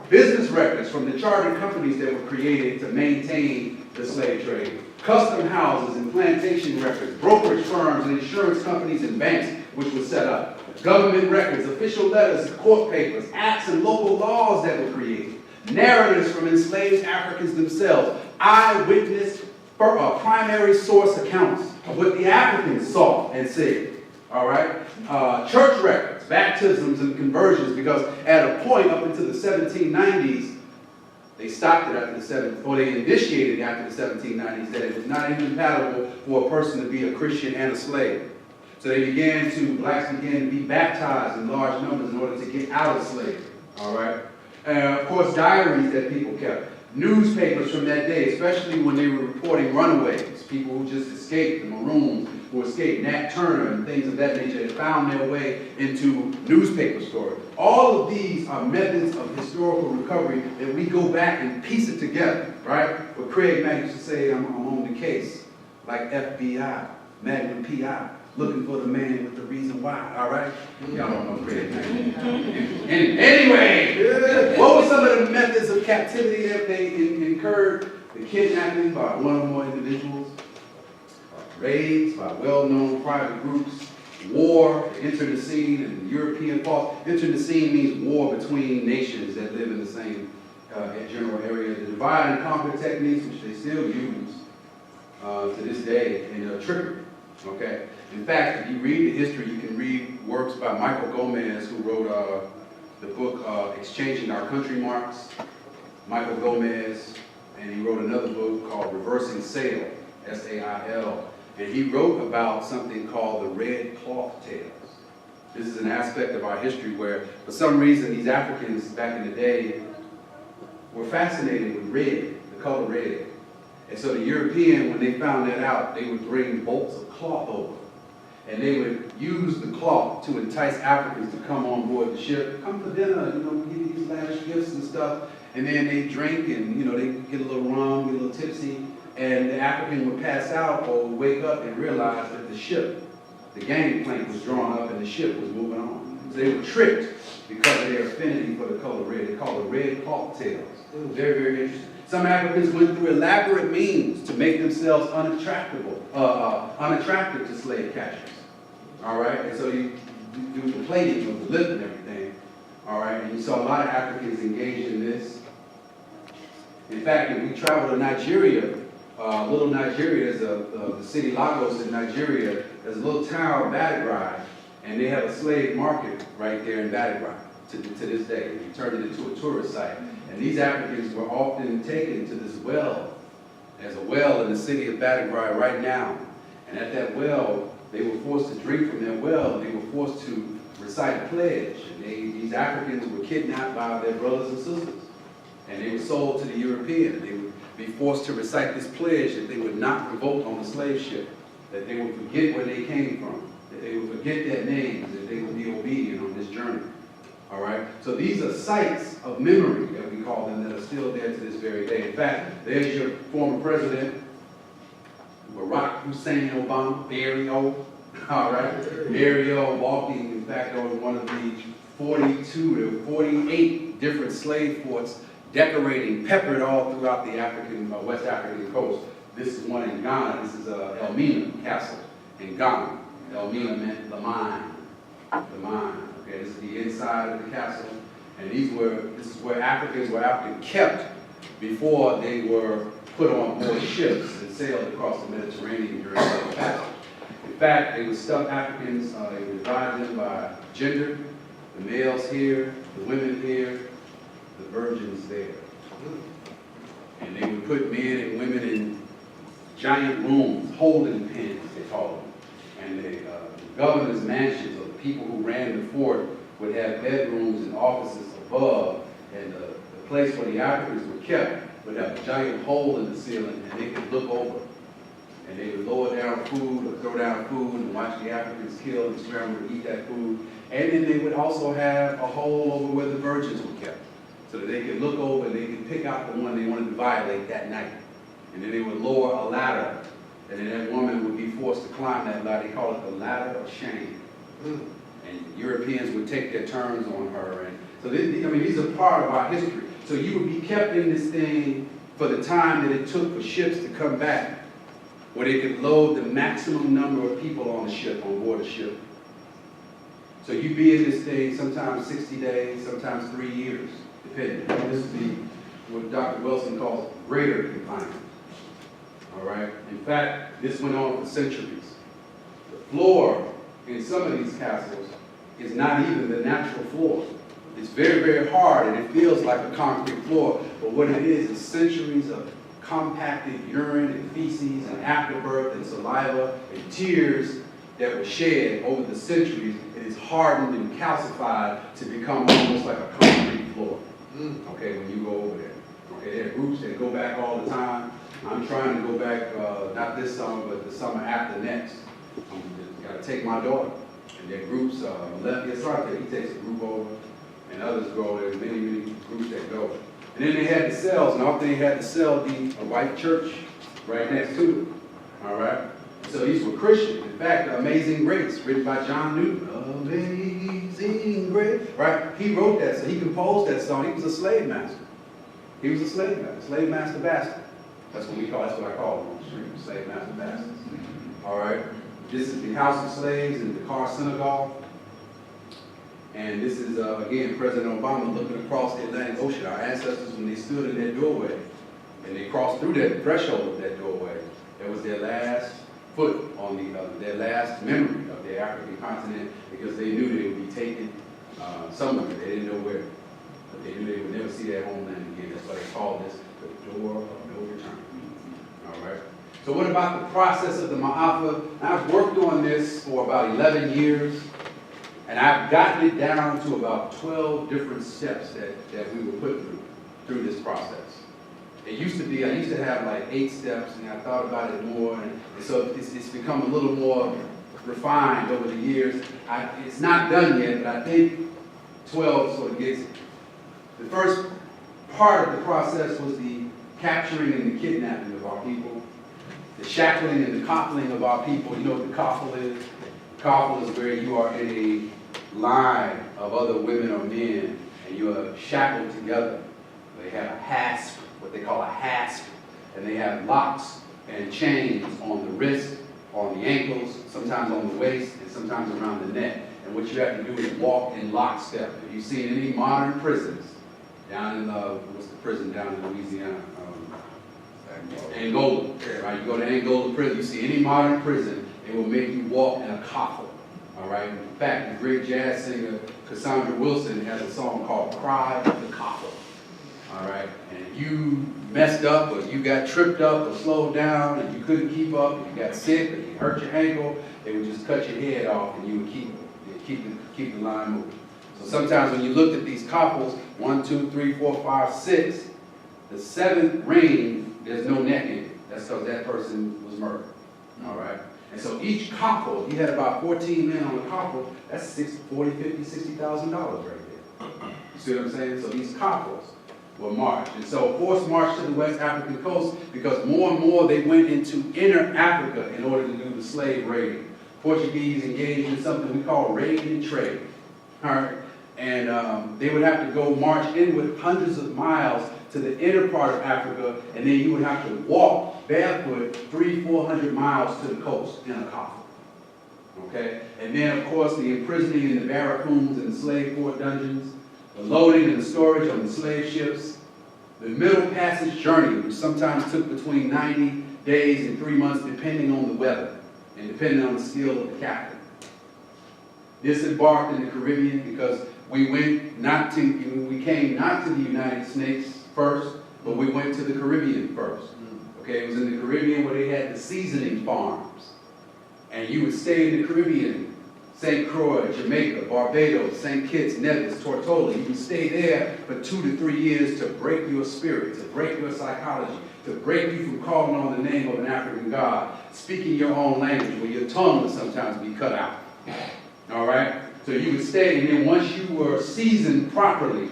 Business records from the chartered companies that were created to maintain the slave trade. Custom houses and plantation records. Brokerage firms and insurance companies and banks which were set up. Government records, official letters, court papers, acts and local laws that were created. Narratives from enslaved Africans themselves. Eyewitness primary source accounts of what the Africans saw and said. All right? Church records, baptisms and conversions, because at a point up into the 1790s, They stopped it after they initiated it after the 1790s, that it was not incompatible for a person to be a Christian and a slave. So blacks began to be baptized in large numbers in order to get out of slavery, all right? And of course, diaries that people kept. Newspapers from that day, especially when they were reporting runaways, people who just escaped, the Maroons who escaped, Nat Turner and things of that nature, that found their way into newspaper stories. All of these are methods of historical recovery that we go back and piece it together, right? What Craig Mack used to say, I'm on the case, like FBI, Magnum PI, looking for the man with the reason why, all right? Y'all don't know Craig Mack. Anyway, what were some of the methods of captivity that they incurred? The kidnapping by one or more individuals, raids by well-known private groups, war entered the scene, and European pause. Enter the scene means war between nations that live in the same general area. The divide and conquer techniques, which they still use to this day, in trickery, okay? In fact, if you read the history, you can read works by Michael Gomez, who wrote the book Exchanging Our Country Marks. Michael Gomez, and he wrote another book called Reversing Sail, S-A-I-L. And he wrote about something called the red cloth tales. This is an aspect of our history where, for some reason, these Africans back in the day were fascinated with red, the color red. And so the European, when they found that out, they would bring bolts of cloth over. And they would use the cloth to entice Africans to come on board the ship. Come for dinner, give you these lavish gifts and stuff. And then they drink and, they get a little rum, get a little tipsy. And the African would pass out or would wake up and realize that the ship, the gangplank was drawn up and the ship was moving on. So they were tricked because of their affinity for the color red. They call it red cloth tales. It was very, very interesting. Some Africans went through elaborate means to make themselves unattractive to slave catchers. All right? And so you do the plating of the lip and everything. All right? And you saw a lot of Africans engaged in this. In fact, if we travel to Nigeria, little Nigeria, there's the city Lagos in Nigeria, there's a little town, Badagry, and they have a slave market right there in Badagry to this day. They turned it into a tourist site. And these Africans were often taken to this well. There's a well in the city of Badagry right now. And at that well, they were forced to drink from their well, and they were forced to recite a pledge. And these Africans were kidnapped by their brothers and sisters. And they were sold to the European. They would be forced to recite this pledge that they would not revolt on the slave ship, that they would forget where they came from, that they would forget their names, that they would be obedient on this journey. All right? So these are sites of memory, that we call them, that are still there to this very day. In fact, there's your former president, Barack Hussein Obama, Barry O. All right? Barry O walking, in fact, on one of the 42 to 48 different slave forts, decorating, peppered all throughout the West African coast. This is one in Ghana. This is Elmina Castle in Ghana. Elmina meant the mine. The mine. Okay, this is the inside of the castle. And this is where Africans were often kept before they were put on board ships and sailed across the Mediterranean during the passage. In fact, they would stuff Africans, they would divide them by gender. The males here, the women here, the virgins there. And they would put men and women in giant rooms, holding pens, they called them. And the governor's mansions, or the people who ran the fort, would have bedrooms and offices above, and the place where the Africans were kept would have a giant hole in the ceiling, and they could look over. And they would lower down food or throw down food and watch the Africans kill and scramble to eat that food. And then they would also have a hole over where the virgins were kept, so that they could look over and they could pick out the one they wanted to violate that night. And then they would lower a ladder, and then that woman would be forced to climb that ladder. They call it the ladder of shame. And Europeans would take their turns on her. And so these are part of our history. So you would be kept in this thing for the time that it took for ships to come back, where they could load the maximum number of people on the ship, on board the ship. So you'd be in this thing sometimes 60 days, sometimes 3 years, depending. This is what Dr. Wilson calls greater confinement. All right? In fact, this went on for centuries. The floor in some of these castles is not even the natural floor. It's very, very hard, and it feels like a concrete floor. But what it is centuries of compacted urine and feces and afterbirth and saliva and tears that were shed over the centuries. It is hardened and calcified to become almost like a concrete floor. Okay, when you go over there. Okay, there are groups that go back all the time. I'm trying to go back, not this summer, but the summer after next. Got to take my daughter. And there are groups, yes, right there, he takes a group over, and others go. There's many, many groups that go. And then they had the cells, and often they had the cell be a white church right next to it. All right? So these were Christians. In fact, Amazing Grace, written by John Newton. Amazing Grace. Right? He wrote that, so he composed that song. He was a slave master. He was a slave master bastard. That's what I call him on the street, slave master bastard. All right? This is the House of Slaves in the Dakar, Senegal. And this is, again, President Obama looking across the Atlantic Ocean. Our ancestors, when they stood in that doorway, and they crossed through that threshold of that doorway, that was their last foot on their last memory of the African continent, because they knew they would be taken somewhere. They didn't know where, but they knew they would never see their homeland again. That's why they called this the door of no return. All right. So what about the process of the Ma'afa? I've worked on this for about 11 years, and I've gotten it down to about 12 different steps that we were put through this process. It used to be, I used to have like 8 steps, and I thought about it more, and so it's become a little more refined over the years. It's not done yet, but I think 12 sort of gets it. The first part of the process was the capturing and the kidnapping of our people, the shackling and the coupling of our people. You know what the couple is? Couple is where you are in a line of other women or men, and you are shackled together. They have a hasp, what they call a hasp, and they have locks and chains on the wrist, on the ankles, sometimes on the waist, and sometimes around the neck. And what you have to do is walk in lockstep. If you've seen any modern prisons, down in, what's the prison down in Louisiana? Angola, right? You go to Angola prison, you see any modern prison, they will make you walk in a coffin, all right? In fact, the great jazz singer Cassandra Wilson has a song called Cry of the Coffin, all right? And if you messed up, or you got tripped up, or slowed down, and you couldn't keep up, and you got sick, or you hurt your ankle, they would just cut your head off, and you would keep the line moving. So sometimes when you looked at these couples, 1, 2, 3, 4, 5, 6, the 7th ring, there's no neck in it. That's because that person was murdered. All right? And so each couple, you had about 14 men on a couple, that's $40,000, $50,000, $60,000 right there. You see what I'm saying? So these couples were marched. And so forced march to the West African coast, because more and more they went into inner Africa in order to do the slave raiding. Portuguese engaged in something we call raid and trade. All right? And they would have to go march in with hundreds of miles to the inner part of Africa, and then you would have to walk barefoot 300-400 miles to the coast in a coffin. Okay? And then, of course, the imprisoning in the barracks and the slave port dungeons, the loading and the storage on the slave ships, the middle passage journey, which sometimes took between 90 days and 3 months, depending on the weather and depending on the skill of the captain. Disembarked in the Caribbean, because we came not to the United States first, but we went to the Caribbean first. Okay, it was in the Caribbean where they had the seasoning farms. And you would stay in the Caribbean, St. Croix, Jamaica, Barbados, St. Kitts, Nevis, Tortola. You would stay there for 2 to 3 years to break your spirit, to break your psychology, to break you from calling on the name of an African god, speaking your own language, where your tongue would sometimes be cut out. All right? So you would stay, and then once you were seasoned properly,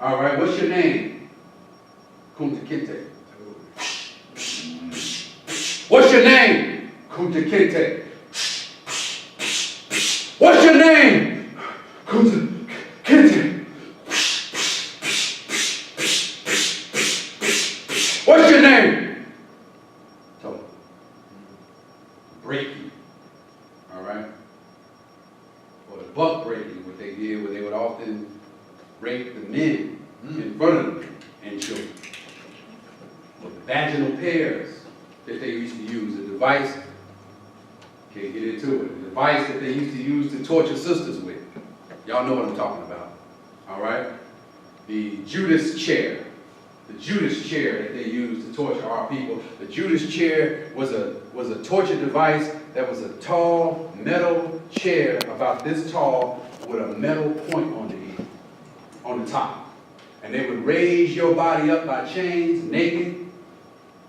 all right, what's your name? Kunta Kinte. What's your name? Kunta Kinte. What's your name? Kunta Kinte. What's your name? So, breaking. All right? Or the buck breaking, what they did, where they would often rape the men in front of them and children. Or the vaginal pairs that they used to use, a device, can't get into it, a device that they used to use to torture sisters with. Y'all know what I'm talking about. all right? The Judas chair. The Judas chair that they used to torture our people. The Judas chair was a torture device that was a tall metal chair about this tall with a metal point on the top. And they would raise your body up by chains, naked,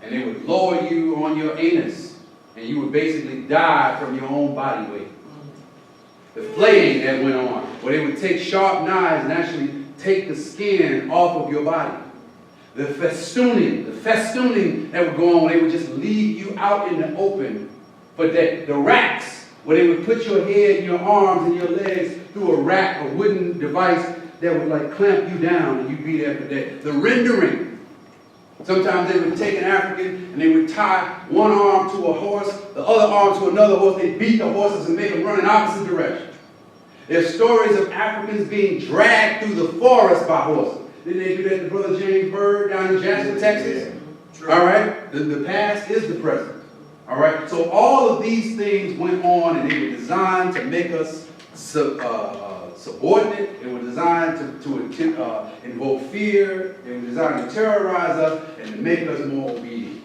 and they would lower you on your anus, and you would basically die from your own body weight. The flaying that went on, where they would take sharp knives and actually take the skin off of your body. The festooning that would go on, where they would just leave you out in the open for that. The racks, where they would put your head and your arms and your legs through a rack, a wooden device that would like clamp you down and you'd be there for days. The rendering. Sometimes they would take an African and they would tie one arm to a horse, the other arm to another horse. They'd beat the horses and make them run in opposite directions. There's stories of Africans being dragged through the forest by horses. Didn't they do that to Brother James Byrd down in Jackson, Texas? Yeah. All right? The past is the present. All right? So all of these things went on, and they were designed to make us subordinate. They were designed to invoke fear. They were designed to terrorize us and to make us more obedient.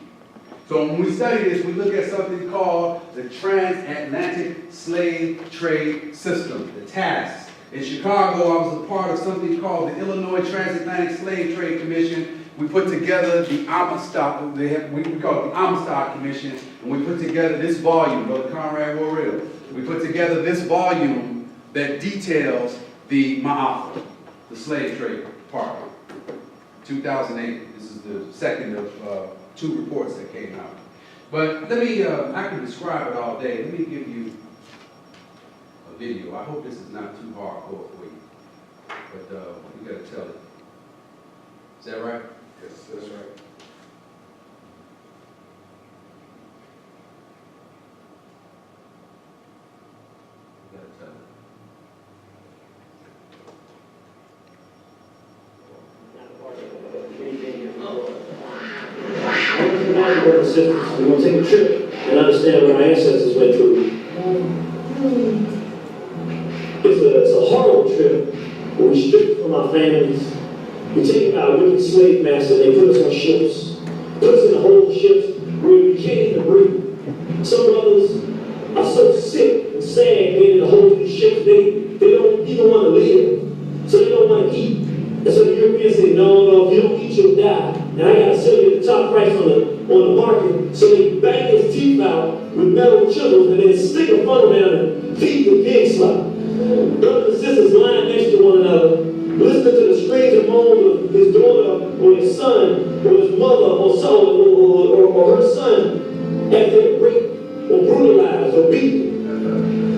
So when we study this, we look at something called the Transatlantic Slave Trade System, the TASS. In Chicago, I was a part of something called the Illinois Transatlantic Slave Trade Commission. We put together the Amistad, we call it the Amistad Commission, and we put together this volume, Brother Conrad Warrill. We put together this volume that details the Ma'afa, the slave trade part. 2008, this is the second of two reports that came out. But let me, I can describe it all day. Let me give you a video. I hope this is not too hardcore for you, but we gotta tell it. Is that right? Yes, that's right. We gotta tell it. Brothers and sisters, we're going to take a trip and understand what our ancestors went through. It's a horrible trip where we stripped from our families. We take our wicked slave master and they put us on ships. Put us in the whole ships where we can't even breathe. Some brothers are so sick and sad being in the whole of these ships, they don't even want to live. So they don't want to eat. And so the Europeans say, no, if you don't eat, you'll die. Now I gotta sell you the top price on the market. So they bang his teeth out with metal chisels and then stick a funnel down and feed the pig slop. Brothers and sisters lying next to one another, listening to the screams and moans of his daughter or his son or his mother or her son as they're raped or brutalized or beaten.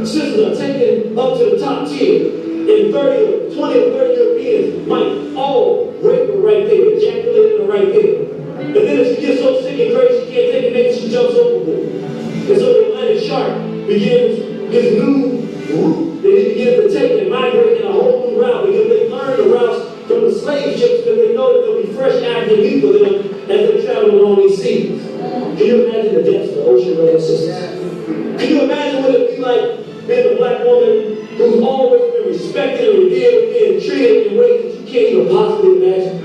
Sisters are taken up to the top tier. And 20 or 30 Europeans might all rape her right there, ejaculate her right there. And then if she gets so sick and crazy she can't take it, maybe she jumps overboard. And so the Atlantic shark begins this new route that he begins to take and migrate in a whole new route because they learn the routes from the slave ships because they know that there'll be fresh African meat for them as they travel along these seas. Can you imagine the depths of the ocean, brothers and sisters? Can you imagine what it'd be like being a black woman who's always been respected and revered, being treated in ways that you can't even possibly imagine?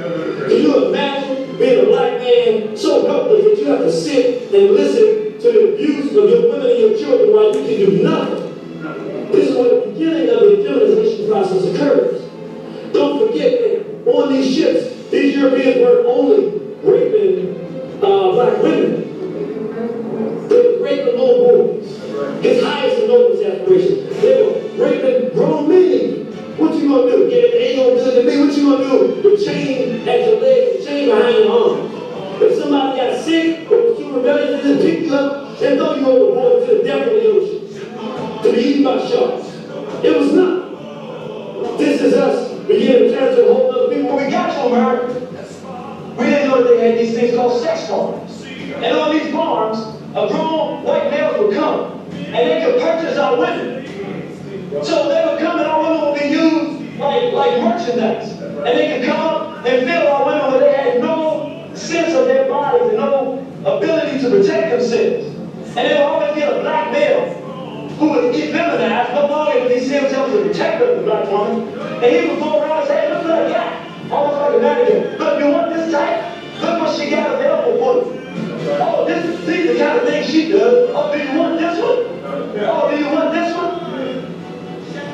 Can you imagine being a black man so helpless that you have to sit and listen to the abuse of your women and your children while you can do nothing? This is where the beginning of the feminization process occurs. Don't forget that on these ships, these Europeans weren't only raping black women, they were raping little boys. His highest and noblest aspiration. They were raping grown men. What you gonna do? Get it ain't gonna do to me. What you gonna do? The chain at your legs, the chain behind your arms. If somebody got sick or was too rebellious, they just pick you up and throw you overboard to the depth of the ocean to be eaten by sharks. It was not. This is us beginning to turn to a whole other people. When we got to America, we didn't know that they had these things called sex farms. And on these farms, grown white males would come, and they could purchase our women. So they would come and our women would be used like merchandise. And they could come up and fill our women where they had no sense of their bodies and no ability to protect themselves. And they would always get a black male who would get feminized, no longer would he see himself as a protector of the black woman. And he would go around and say, hey, look like a manager. Look, you want this type? Look what she got available for you. Oh, these are the kind of things she does. Oh, do you want this one? Oh, do you want this one?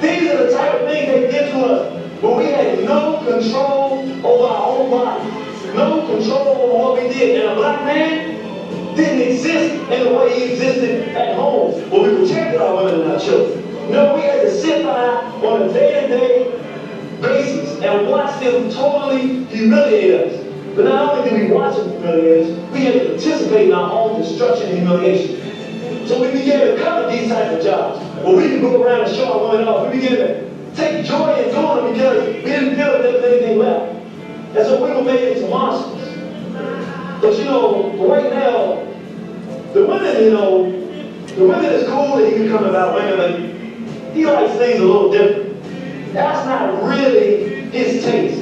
These are the type of things they give to us when we had no control over our own body, no control over what we did. And a black man didn't exist in the way he existed at home, where we protected our women and our children. No, we had to sit by on a day-to-day basis and watch them totally humiliate us. But not only did we watch them humiliate us, we had to participate in our own destruction and humiliation. So we began to cover these types of jobs, where we could go around and show our women off. We began to take joy in doing them because we didn't feel that there was anything left. And so we were made into monsters. But you know, right now, the women, you know, the women is cool that he can come about women, but he likes things a little different. That's not really his taste.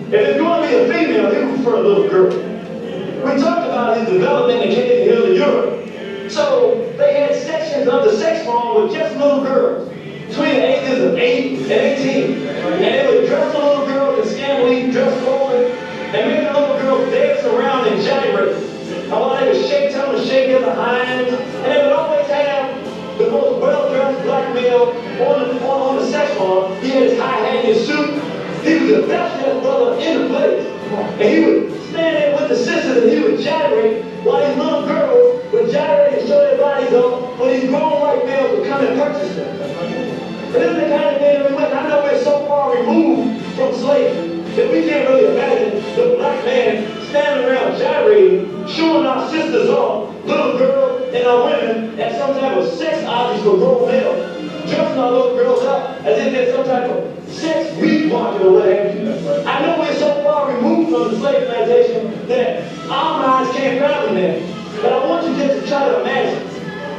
If it's going to be a female, he would prefer a little girl. We talked about his development in Canada Hill in Europe. So they had sections of the sex farm with just little girls, between the ages of 8 and 18. And they would dress the little girls in scantily dress clothing and make the little girls dance around and gyrate. And while they would tell them to shake their behinds, and they would always have the most well-dressed black male on the sex farm. He had his high hat and his suit. He was the best dressed brother in the place. And he would stand there with the sisters and he would gyrate while these little girls would gyrate and show their bodies off when these grown white males would come and purchase them. And this is the kind of thing that we went. I know we're so far removed from slavery that we can't really imagine the black man standing around gyrating, showing our sisters off, little girls and our women, as some type of sex objects for grown males. Dressing our little girls up as if they're some type of sex meat market or what have you. I know we're so far removed from the slave plantation that our minds can't fathom that. But I want you just to try to imagine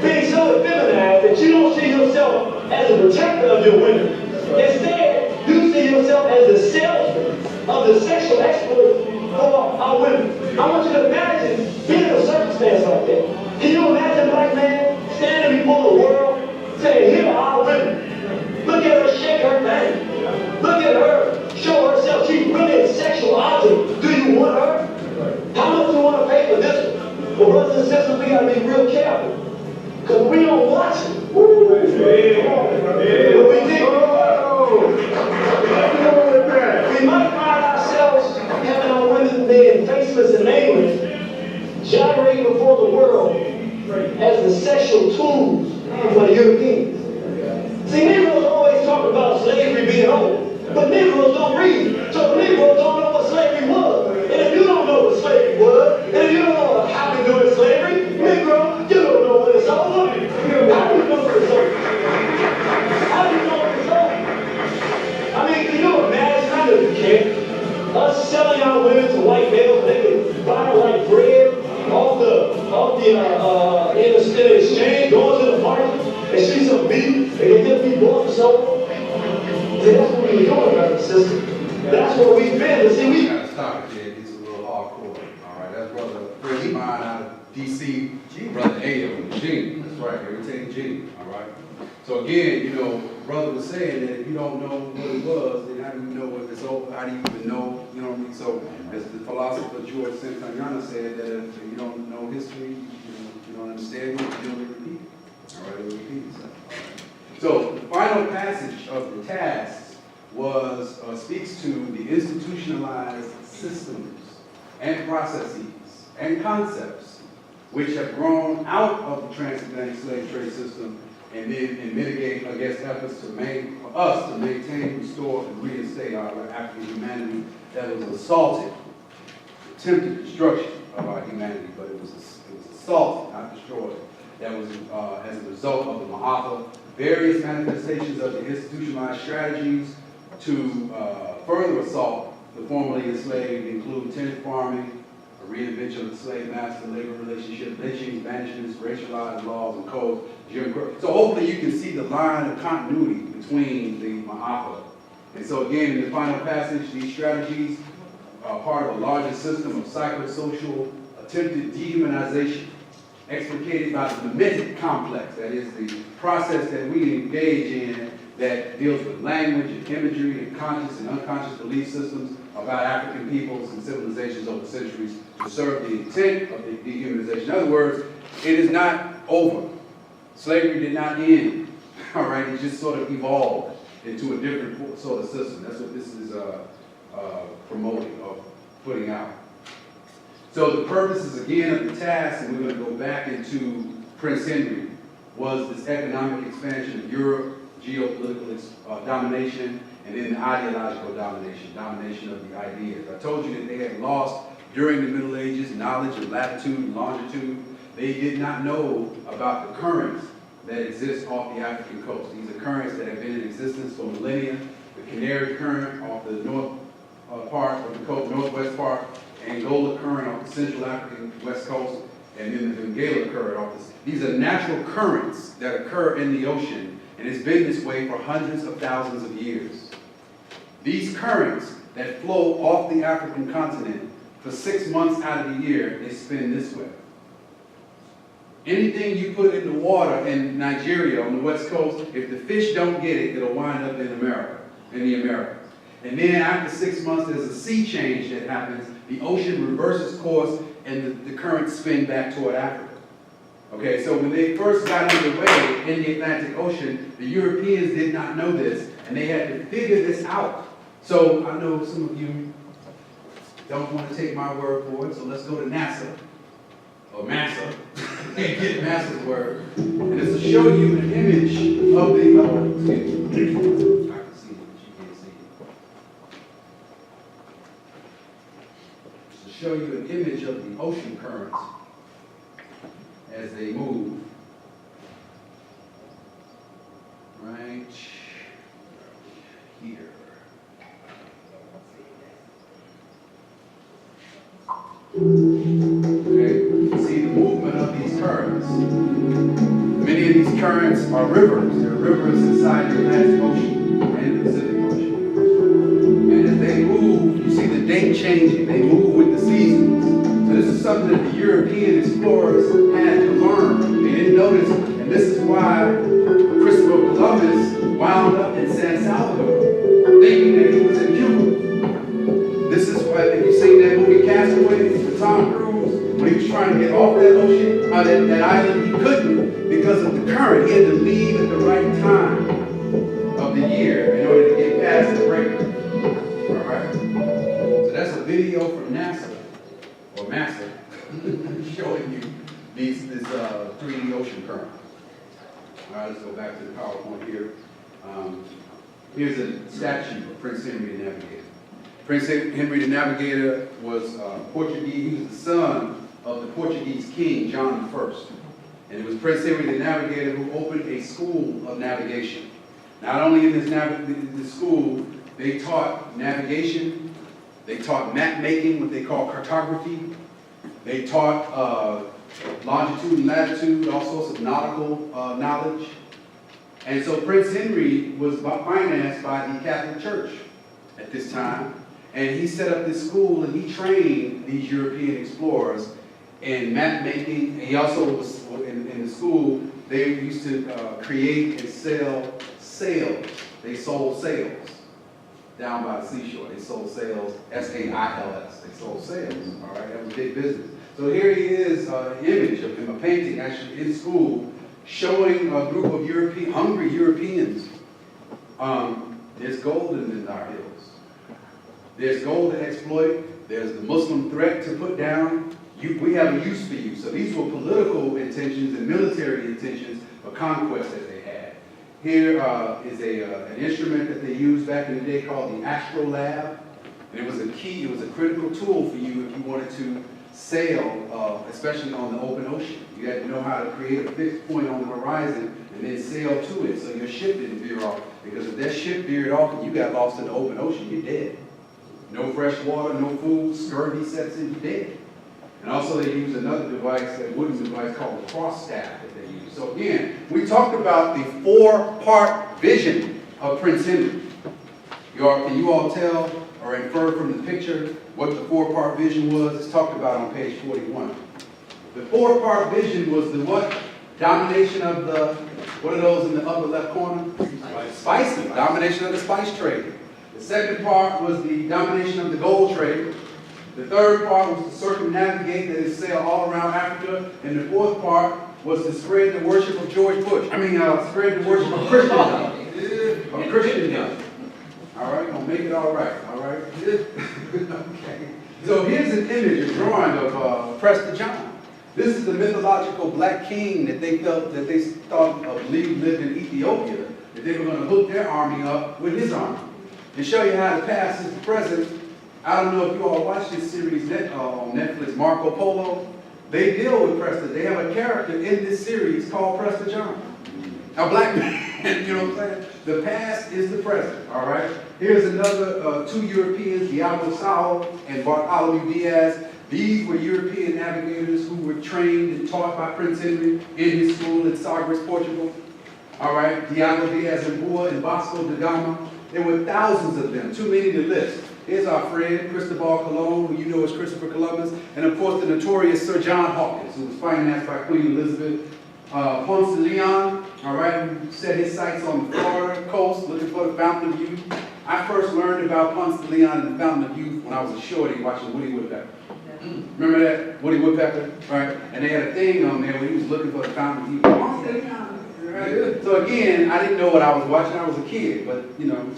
being so effeminized that you don't see yourself as a protector of your women. Instead, you see yourself as the salesman of the sexual exploit for our women. I want you to imagine being in a circumstance like that. Can you imagine a black man standing before the world saying, here are our women. Look at her shake her thing. Look at her show herself. She's really a sexual object. Do you want her? How much do you want to pay for this one? Well, brothers and sisters, we got to be real careful. Because we don't watch it. But we think, we might find ourselves having our women being faceless and nameless, gyrating before the world as the sexual tools for the Europeans. See, Negroes always talk about slavery being over, but Negroes don't read, so Negroes don't know what slavery was. And if you don't know what slavery was, and if you don't know what happened during slavery, Negro, you don't know when it's over. How do you know when it's over? How do you know when it's over? I mean, can you imagine? I know you can't. Us selling our women to white males, they could buy like bread off the interstate exchange, going to the market and see some beef, and they get beef bought and sold. See, that's what we were doing, brothers and sisters. That's where we've been. But see, we gotta stop it there. It's a little hardcore. All right, that's brother Freddie Mine out of DC, brother A of Virginia. That's right, everything G. All right. So again, you know, brother was saying that if you don't know what it was, then how do you know what it's over? How do you even know? You know what I mean? So as the philosopher George Santayana said, that if you don't know history, you don't understand it, you'll repeat it. All right, it'll repeat itself. All right. So the final passage of the task was speaks to the institutionalized systems and processes and concepts which have grown out of the transatlantic slave trade system and mitigate against efforts for us to maintain, restore, and reinstate our African humanity that was assaulted, attempted destruction of our humanity, but it was assaulted, not destroyed. That was as a result of the Mahatma, various manifestations of the institutionalized strategies to further assault the formerly enslaved include tenant farming, a reinvention of the slave master labor relationship, lynchings, banishments, racialized laws and codes, Jim Crow. So hopefully you can see the line of continuity between the Mahatma. And so again, in the final passage, these strategies are part of a larger system of psychosocial attempted dehumanization explicated by the mimetic complex, that is the process that we engage in that deals with language and imagery and conscious and unconscious belief systems about African peoples and civilizations over centuries to serve the intent of the dehumanization. In other words, it is not over. Slavery did not end, all right? It just sort of evolved into a different sort of system. That's what this is promoting or putting out. So the purposes, again, of the task, and we're going to go back into Prince Henry, was this economic expansion of Europe, geopolitical domination, and then the ideological domination of the ideas. I told you that they had lost, during the Middle Ages, knowledge of latitude and longitude. They did not know about the currents that exist off the African coast. These are currents that have been in existence for millennia. The Canary Current off the north part of the coast, northwest part, Angola Current off the Central African west coast, and then the Benguela Current off this. These are natural currents that occur in the ocean, and it's been this way for hundreds of thousands of years. These currents that flow off the African continent for 6 months out of the year, they spin this way. Anything you put in the water in Nigeria on the west coast, if the fish don't get it, it'll wind up in America, in the Americas. And then after 6 months, there's a sea change that happens. The ocean reverses course, and the currents spin back toward Africa. Okay, so when they first got underway in the Atlantic Ocean, the Europeans did not know this, and they had to figure this out. So I know some of you don't want to take my word for it, so let's go to NASA, or Massa, and get Massa's word. And it's to show you an image of the, excuse me, I can see it, but you can't see it. It's to show you an image of the ocean currents as they move. Right here. Okay, see the movement of these currents. Many of these currents are rivers. They're rivers inside the Atlantic Ocean and the Pacific Ocean. And as they move, you see the date changing. They move with the seasons. So this is something that the European explorers had to learn. They didn't notice, and this is why Christopher Columbus wound up in San Salvador, thinking that he was in Cuba. This is why, if you've seen that movie Castaway with Tom Cruise, when he was trying to get off that ocean, that island, he couldn't because of the current. He had to leave at the right time of the year in order to get past the breaker. All right. So that's a video from NASA, or Massa, showing you this 3D ocean current. All right, let's go back to the PowerPoint here. Here's a statue of Prince Henry the Navigator. Prince Henry the Navigator was Portuguese. He was the son of the Portuguese king, John I. And it was Prince Henry the Navigator who opened a school of navigation. Not only in this school, they taught navigation, they taught map making, what they call cartography, they taught longitude and latitude, all sorts of nautical knowledge. And so Prince Henry was financed by the Catholic Church at this time. And he set up this school and he trained these European explorers in map making. He also was in the school, they used to create and sell sails. They sold sails down by the seashore. They sold sails, S-A-I-L-S. They sold sails, all right? That was big business. So here he is, an image of him, a painting actually in school, showing a group of hungry Europeans. There's gold in our hills. There's gold to exploit. There's the Muslim threat to put down. We have a use for you. So these were political intentions and military intentions for conquest that they had. Here is an instrument that they used back in the day called the astrolabe. And it was a key, it was a critical tool for you if you wanted to sail, especially on the open ocean. You had to know how to create a fixed point on the horizon and then sail to it so your ship didn't veer off. Because if that ship veered off and you got lost in the open ocean, you're dead. No fresh water, no food, scurvy sets in, you're dead. And also they use another device, a wooden device called a cross staff that they use. So again, we talked about the four-part vision of Prince Henry. Can you all tell or infer from the picture what the four-part vision was? It's talked about on page 41. The four-part vision was the what? Domination of the, what are those in the upper left corner? Spices, domination of the spice trade. The second part was the domination of the gold trade. The third part was to circumnavigate, that is, sail all around Africa. And the fourth part was to spread the worship of George Bush. Spread the worship of Christendom. Of Christendom. All right, gonna make it all right. All right. Okay. So here's an image, a drawing of Prester John. This is the mythological black king that they believed lived in Ethiopia. That they were going to hook their army up with his army. To show you how the past is the present, I don't know if you all watched this series on Netflix, Marco Polo. They deal with Prester. They have a character in this series called Prester John. A black man, you know what I'm saying? The past is the present, all right? Here's another two Europeans, Diego Sao and Bartholomew Diaz. These were European navigators who were trained and taught by Prince Henry in his school in Sagres, Portugal. All right, Diego Diaz and Boa and Vasco da Gama. There were thousands of them, too many to list. Here's our friend, Cristobal Colon, who you know as Christopher Columbus, and of course the notorious Sir John Hawkins, who was financed by Queen Elizabeth. Ponce de Leon, all right, who set his sights on the Florida coast looking for the Fountain of Youth. I first learned about Ponce de Leon and the Fountain of Youth when I was a shorty watching Woody Woodpecker. Remember that? Woody Woodpecker? Right? And they had a thing on there where he was looking for the Fountain of Youth. Ponce de Leon. Right? So again, I didn't know what I was watching. I was a kid, but you know.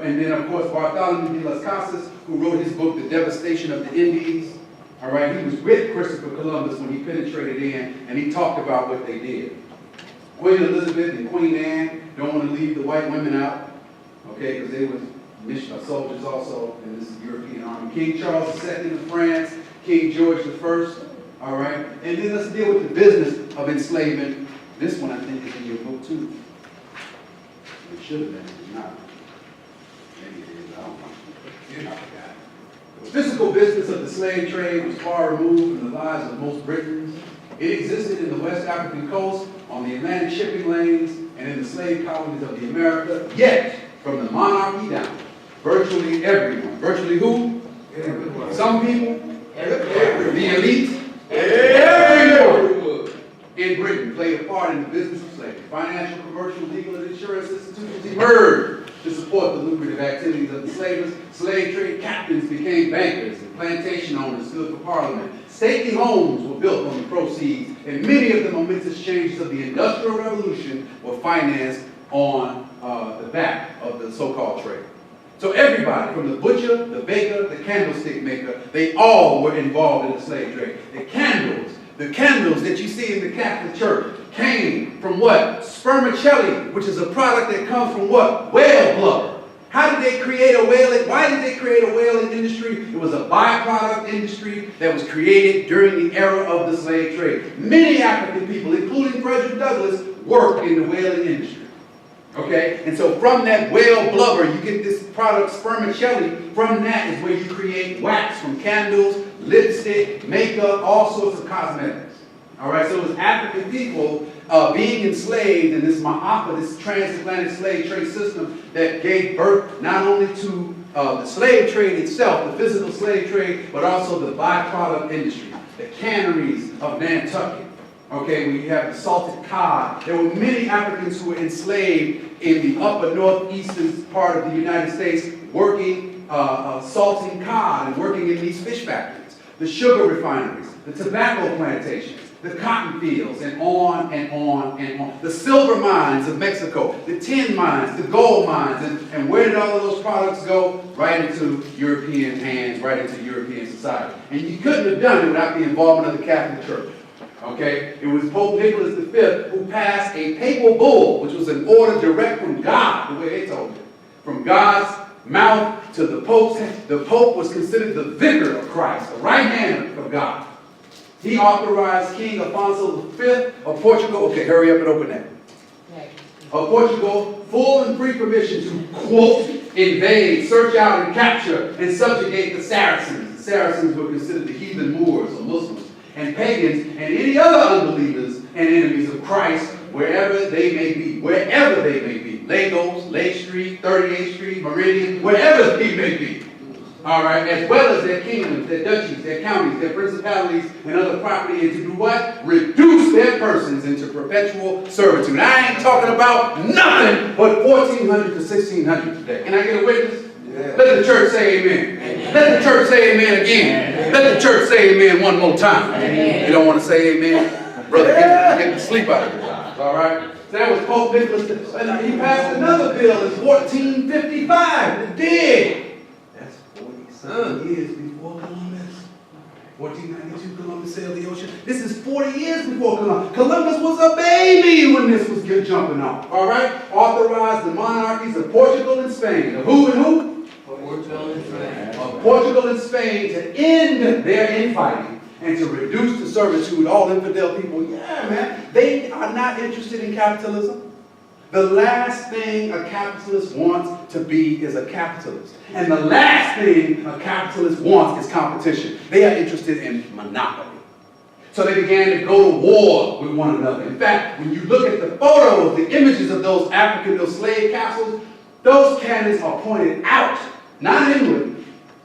And then of course Bartholomew de las Casas, who wrote his book, The Devastation of the Indies. All right, he was with Christopher Columbus when he penetrated in, and he talked about what they did. Queen Elizabeth and Queen Anne don't want to leave the white women out, okay, because they were soldiers also in this European army. King Charles II of France, King George I, all right? And then let's deal with the business of enslavement. This one I think is in your book too. It should have been, it's not. Maybe it is, I don't know. I forgot. The physical business of the slave trade was far removed from the lives of most Britons. It existed in the West African coast, on the Atlantic shipping lanes, and in the slave colonies of the America. Yet, from the monarchy down, virtually everyone, virtually who? Everyone. Some people, the elite, everyone in Britain played a part in the business of slavery. Financial, commercial, legal, and insurance institutions emerged to support the lucrative activities of the slavers. Slave trade captains became bankers, and plantation owners stood for parliament. Stately homes were built on the proceeds, and many of the momentous changes of the Industrial Revolution were financed on the back of the so-called trade. So everybody, from the butcher, the baker, the candlestick maker, they all were involved in the slave trade. The candles that you see in the Catholic Church came from what? Spermicelli, which is a product that comes from what? Whale blubber. How did they create a whaling? Why did they create a whaling industry? It was a byproduct industry that was created during the era of the slave trade. Many African people, including Frederick Douglass, worked in the whaling industry. Okay? And so from that whale blubber, you get this product, spermicelli. From that is where you create wax from candles, lipstick, makeup, all sorts of cosmetics. All right? So it was African people being enslaved in this Ma'afa, this transatlantic slave trade system that gave birth not only to the slave trade itself, the physical slave trade, but also the byproduct industry, the canneries of Nantucket. Okay, where you have the salted cod. There were many Africans who were enslaved in the upper northeastern part of the United States working salting cod and working in these fish factories, the sugar refineries, the tobacco plantations, the cotton fields, and on and on and on. The silver mines of Mexico, the tin mines, the gold mines, and where did all of those products go? Right into European hands, right into European society. And you couldn't have done it without the involvement of the Catholic Church. Okay? It was Pope Nicholas V who passed a papal bull, which was an order direct from God, the way they told it. From God's mouth to the Pope's hand. The Pope was considered the vicar of Christ, the right hand of God. He authorized King Alfonso V of Portugal, okay, hurry up and open that. Of Portugal, full and free permission to, quote, invade, search out, and capture, and subjugate the Saracens. The Saracens were considered the heathen Moors or Muslims, and pagans, and any other unbelievers and enemies of Christ, wherever they may be. Wherever they may be. Lagos, Lake Street, 38th Street, Meridian, wherever they may be. all right, as well as their kingdoms, their duchies, their counties, their principalities, and other property, and to do what? Reduce their persons into perpetual servitude. I ain't talking about nothing but 1400 to 1600 today. Can I get a witness? Yeah. Let the church say amen. Amen. Let the church say amen again. Amen. Let the church say amen one more time. Amen. You don't want to say amen? Brother, get the sleep out of your eyes, all right? So that was Pope Nicholas. And he passed another bill in 1455. The dead. That's 47 years before Columbus. 1492, Columbus sailed the ocean. This is 40 years before Columbus. Columbus was a baby when this was jumping off. All right? Authorized the monarchies of Portugal and Spain. Of who and who? Portugal and Spain. Of Portugal and Spain to end their infighting and to reduce to servitude all infidel people. Yeah, man. They are not interested in capitalism. The last thing a capitalist wants to be is a capitalist. And the last thing a capitalist wants is competition. They are interested in monopoly. So they began to go to war with one another. In fact, when you look at the photos, the images of those those slave castles, those cannons are pointed out, not inward,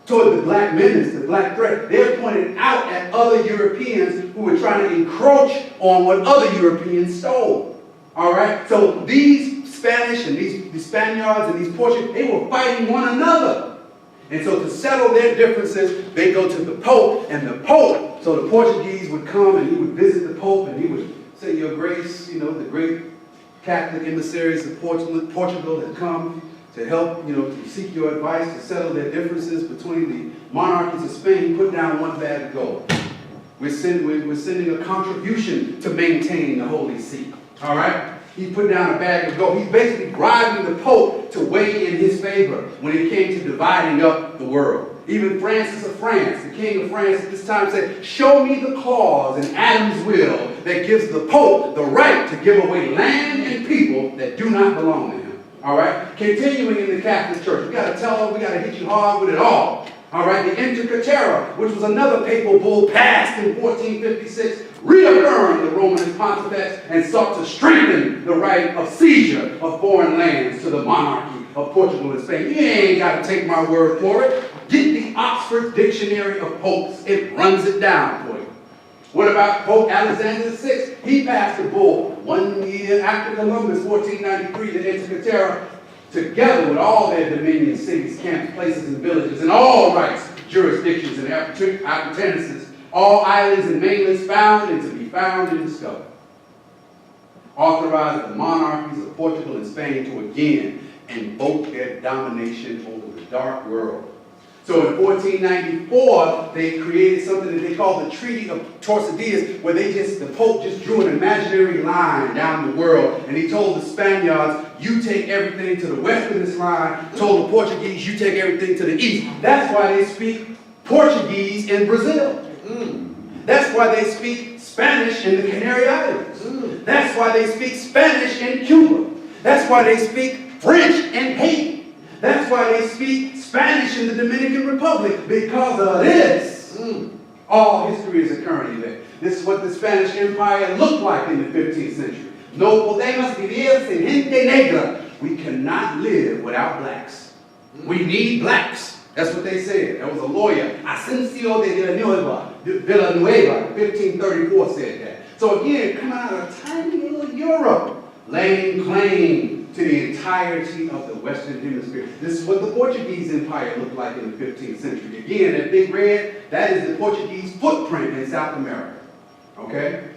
toward the black menace, the black threat. They're pointed out at other Europeans who were trying to encroach on what other Europeans stole. All right? So these Spanish and these Spaniards and these Portuguese, they were fighting one another. And so to settle their differences, they go to the Pope, and the Pope, so the Portuguese would come and he would visit the Pope and he would say, Your Grace, you know, the great Catholic emissaries of Portugal had come to help, you know, to seek your advice to settle their differences between the monarchies of Spain. Put down one bag of gold. We're sending a contribution to maintain the Holy See. All right? He put down a bag of gold. He's basically bribing the Pope to weigh in his favor when it came to dividing up the world. Even Francis of France, the King of France at this time, said, show me the clause in Adam's will that gives the Pope the right to give away land and people that do not belong to him. All right? Continuing in the Catholic Church, we got to tell them, we got to hit you hard with it all. All right? The Intercatera, which was another papal bull passed in 1456, reaffirmed the Roman Pontifex and sought to strengthen the right of seizure of foreign lands to the monarchy of Portugal and Spain. You ain't got to take my word for it. Get the Oxford Dictionary of Popes. It runs it down for you. What about Pope Alexander VI? He passed a bull 1 year after Columbus, 1493, the Intercatera, together with all their dominions, cities, camps, places, and villages, and all rights, jurisdictions, and appurtenances, all islands and mainlands found and to be found and discovered. Authorized the monarchies of Portugal and Spain to again invoke their domination over the dark world. So in 1494, they created something that they called the Treaty of Tordesillas, where the Pope just drew an imaginary line down the world, and he told the Spaniards, you take everything to the west of this line, told the Portuguese, you take everything to the east. That's why they speak Portuguese in Brazil. That's why they speak Spanish in the Canary Islands. That's why they speak Spanish in Cuba. That's why they speak French in Haiti. That's why they speak Spanish in the Dominican Republic, because of this. All history is a current event. This is what the Spanish Empire looked like in the 15th century. No podemos vivir sin gente negra. We cannot live without blacks. We need blacks. That's what they said. There was a lawyer, Asensio de Villanueva, 1534 said that. So again, coming out of tiny little Europe, laying claim to the entirety of the Western Hemisphere. This is what the Portuguese Empire looked like in the 15th century. Again, that big red, that is the Portuguese footprint in South America. Okay?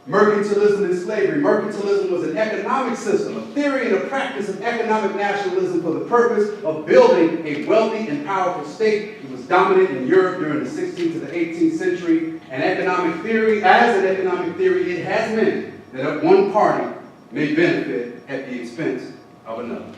Mercantilism and slavery. Mercantilism was an economic system, a theory and a practice of economic nationalism for the purpose of building a wealthy and powerful state. It was dominant in Europe during the 16th to the 18th century. As an economic theory, it has meant that one party may benefit at the expense of another.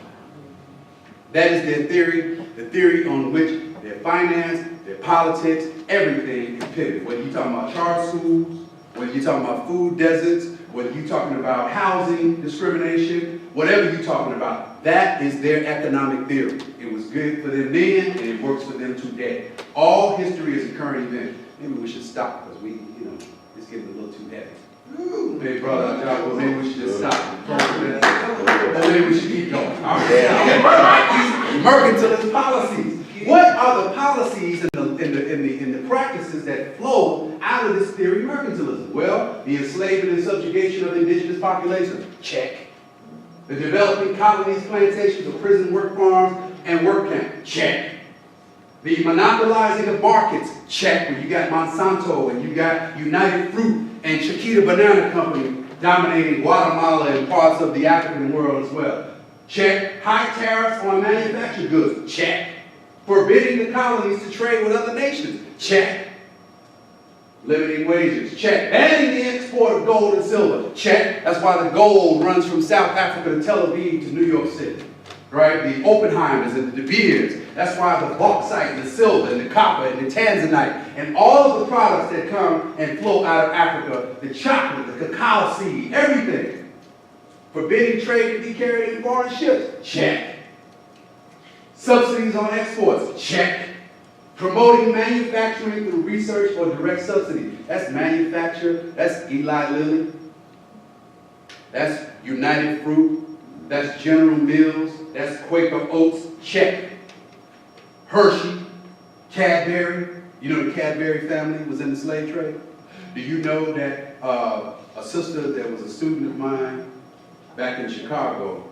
That is their theory, the theory on which their finance, their politics, everything is pivoted. Whether you're talking about charter schools, whether you're talking about food deserts, whether you're talking about housing discrimination, whatever you're talking about, that is their economic theory. It was good for them then, and it works for them today. All history is a current event. Maybe we should stop, because it's getting a little too heavy. Hey, brother, John, well, maybe we should just stop. Or maybe we should keep going. All right. Mercantilist policies. what are the policies and the practices that flow out of this theory of mercantilism? Well, the enslavement and subjugation of indigenous populations, check. The developing colonies, plantations of prison work farms and work camps, check. The monopolizing of markets, check. Where you got Monsanto and you got United Fruit and Chiquita Banana Company dominating Guatemala and parts of the African world as well. Check. High tariffs on manufactured goods, check. Forbidding the colonies to trade with other nations, check. Limiting wages, check. Banning the export of gold and silver, check. That's why the gold runs from South Africa to Tel Aviv to New York City. Right? The Oppenheimers and the De Beers. That's why the bauxite and the silver and the copper and the tanzanite and all of the products that come and flow out of Africa, the chocolate, the cacao seed, everything. Forbidding trade to be carried in foreign ships, check. Subsidies on exports, check. Promoting manufacturing through research or direct subsidy. That's manufacture, that's Eli Lilly, that's United Fruit, that's General Mills, that's Quaker Oats, check. Hershey, Cadbury, you know the Cadbury family was in the slave trade? Do you know that a sister that was a student of mine back in Chicago,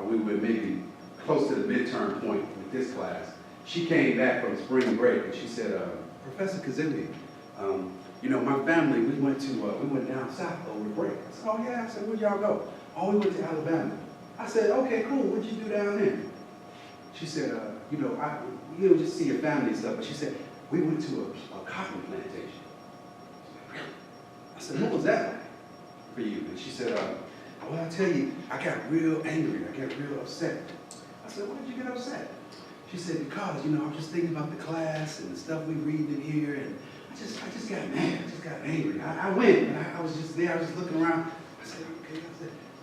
we were maybe close to the midterm point with this class, she came back from spring break and she said, Professor Kazimbi, you know, my family, we went down south over the break. I said, oh yeah? I said, where'd y'all go? Oh, we went to Alabama. I said, okay, cool, what'd you do down there? She said, you know, just see your family and stuff, but she said, we went to a cotton plantation. I said, what was that like for you? And she said, well, I tell you, I got real angry, I got real upset. I said, why did you get upset? She said, because, you know, I'm just thinking about the class and the stuff we read in here, and I just got mad, I just got angry. I went, and I was just there, I was just looking around. I said, okay,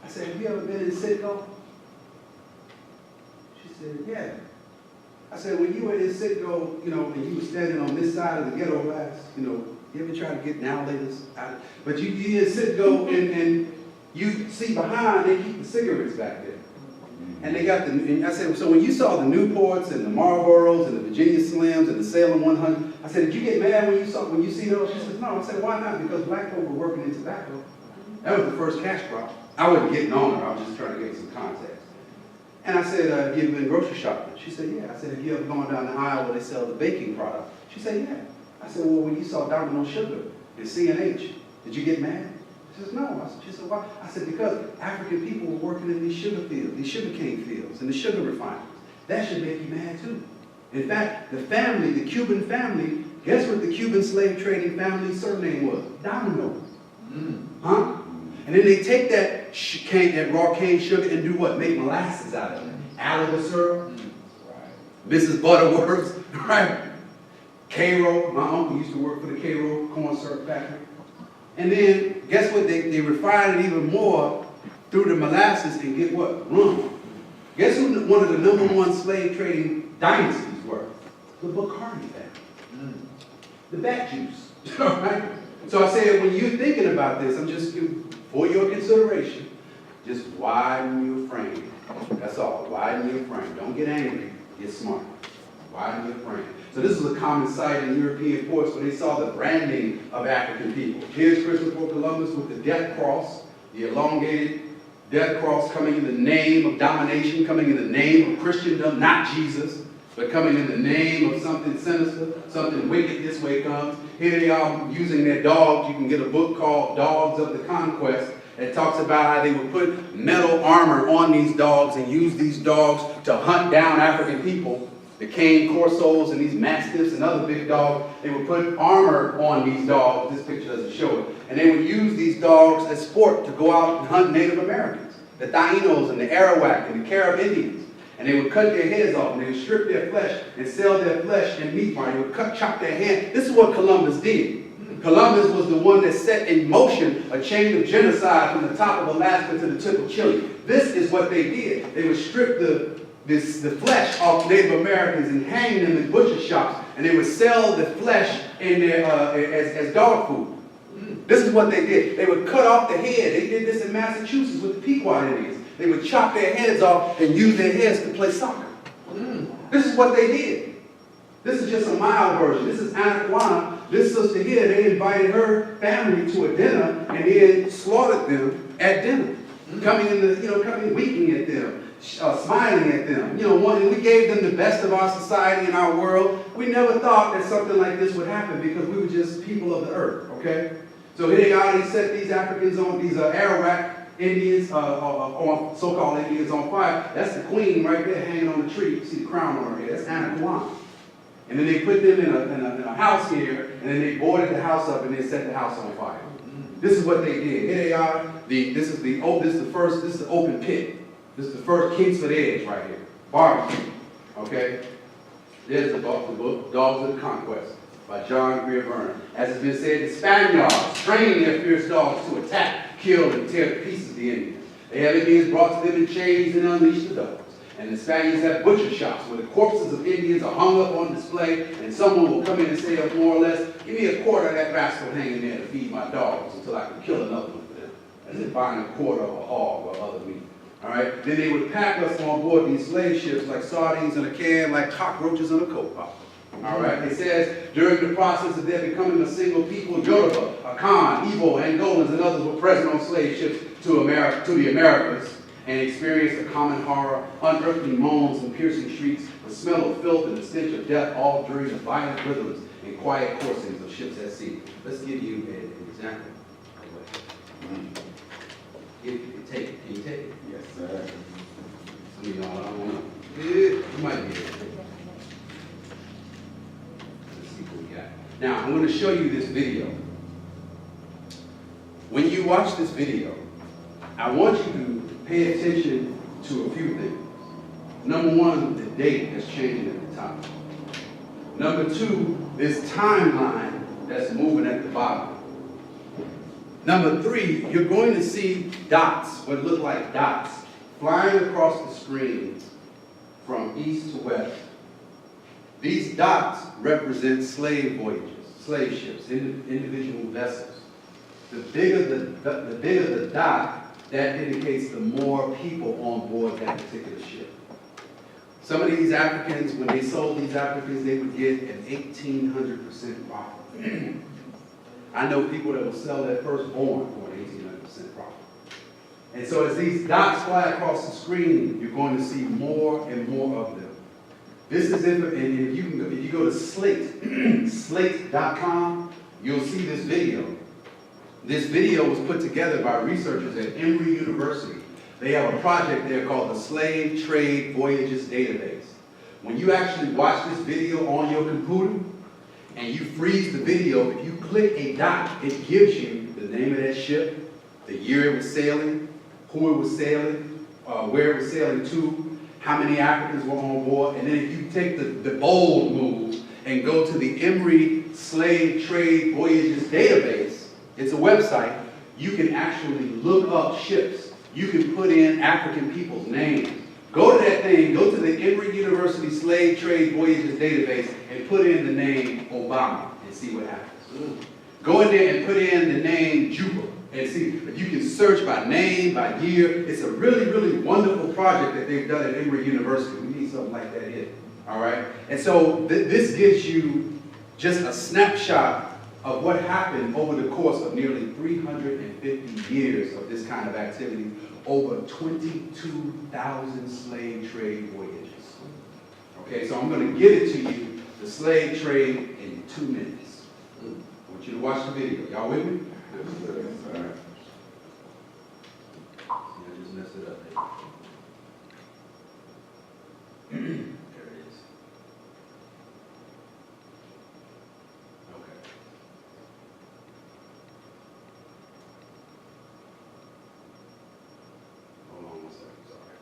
I said, have you ever been in Citgo? She said, yeah. I said, when you were in Citgo, you know, and you were standing on this side of the ghetto glass, you know, you ever try to get now latest out? But you in Citgo and you see behind, they keep the cigarettes back there. And they got and I said, so when you saw the Newports and the Marlboros and the Virginia Slims and the Salem 100, I said, did you get mad when you see those? She said, no. I said, why not? Because black folk were working in tobacco. That was the first cash crop. I wasn't getting on her, I was just trying to get some context. And I said, have you ever been grocery shopping? She said, yeah. I said, have you ever gone down the aisle where they sell the baking product? She said, yeah. I said, well, when you saw Domino Sugar and C&H, did you get mad? She said, no. She said, why? I said, because African people were working in these sugar fields, these sugarcane fields, and the sugar refineries. That should make you mad too. In fact, the family, the Cuban family, guess what the Cuban slave trading family's surname was? Domino. Huh? And then they take that raw cane sugar and do what? Make molasses out of it. Alligator syrup, Mrs. Butterworth's, right? Cairo, my uncle used to work for the Cairo corn syrup factory. And then, guess what? They refine it even more through the molasses and get what? Rum. Guess who one of the #1 slave trading dynasties were? The Bacardi family. The bat juice. Right? So I said, when you're thinking about this, I'm just, for your consideration, just widen your frame. That's all. Widen your frame. Don't get angry. Get smart. Widen your frame. So this was a common sight in European ports when they saw the branding of African people. Here's Christopher Columbus with the death cross, the elongated death cross coming in the name of domination, coming in the name of Christendom, not Jesus, but coming in the name of something sinister, something wicked. This way comes. Here they are using their dogs. You can get a book called Dogs of the Conquest. It talks about how they would put metal armor on these dogs and use these dogs to hunt down African people. The cane corsos and these mastiffs and other big dogs, they would put armor on these dogs. This picture doesn't show it. And they would use these dogs as sport to go out and hunt Native Americans, the Tainos and the Arawak and the Carib Indians. And they would cut their heads off and they would strip their flesh and sell their flesh in meat market. They would chop their hand. This is what Columbus did. Columbus was the one that set in motion a chain of genocide from the top of Alaska to the tip of Chile. This is what they did. They would strip the flesh off Native Americans and hang them in butcher shops, and they would sell the flesh in their, as dog food. This is what they did. They would cut off the head. They did this in Massachusetts with the Pequot Indians. They would chop their heads off and use their heads to play soccer. This is what they did. This is just a mild version. This is Anaquana. This sister here, they invited her family to a dinner and then slaughtered them at dinner. Coming weeping at them, smiling at them. And we gave them the best of our society and our world. We never thought that something like this would happen because we were just people of the earth, okay? So here they are, they set these Africans on, these Arawak Indians, on so-called Indians on fire. That's the queen right there hanging on the tree. You see the crown on her head. That's Anaquana. And then they put them in a house here, and then they boarded the house up and they set the house on fire. This is what they did. Here they are. This is the open pit. This is the first Kingsford Edge right here. Barbecue. Okay? There's the book, Dogs of the Conquest, by John Grier Vernon. As has been said, the Spaniards trained their fierce dogs to attack, kill, and tear to pieces the Indians. They have Indians brought to them in chains and unleashed the dogs. And the Spaniards have butcher shops where the corpses of Indians are hung up on display, and someone will come in and say, more or less, give me a quarter of that rascal hanging there to feed my dogs until I can kill another one for them, as if buying a quarter of a hog or other meat. All right? Then they would pack us on board these slave ships like sardines in a can, like cockroaches in a coke bottle. All right? It says, during the process of their becoming a single people, Yoruba, Akan, Igbo, Angolans, and others were present on slave ships to the Americas, and experienced a common horror, unearthly moans and piercing shrieks, the smell of filth and the stench of death, all during the violent rhythms and quiet coursings of ships at sea. Let's give you an example of what. If you can take it. Can you take it? Yes, sir. Some of y'all, I don't know. You might be able to take it. Let's see what we got. Now, I'm going to show you this video. When you watch this video, I want you to pay attention to a few things. Number one, the date that's changing at the top. Number two, this timeline that's moving at the bottom. Number three, you're going to see dots, what look like dots, flying across the screen from east to west. These dots represent slave voyages, slave ships, individual vessels. The bigger the dot, that indicates the more people on board that particular ship. Some of these Africans, when they sold these Africans, they would get an 1,800% profit. I know people that will sell their firstborn for an 1,800% profit. And so as these dots fly across the screen, you're going to see more and more of them. This is and if you go to Slate, slate.com, you'll see this video. This video was put together by researchers at Emory University. They have a project there called the Slave Trade Voyages Database. When you actually watch this video on your computer and you freeze the video, if you click a dot, it gives you the name of that ship, the year it was sailing, who it was sailing, where it was sailing to, how many Africans were on board, and then if you take the bold move and go to the Emory Slave Trade Voyages Database, it's a website, you can actually look up ships. You can put in African people's names. Go to that thing, go to the Emory University Slave Trade Voyages Database and put in the name Obama and see what happens. Go in there and put in the name Juba and see if you can search by name, by year. It's a really, really wonderful project that they've done at Emory University. We need something like that here, all right? And so this gives you just a snapshot of what happened over the course of nearly 350 years of this kind of activity, over 22,000 slave trade voyages. Okay, so I'm going to give it to you, the slave trade, in 2 minutes. I want you to watch the video. Y'all with me? All right. I just messed it up there. There it is. Okay. Hold on 1 second, sorry.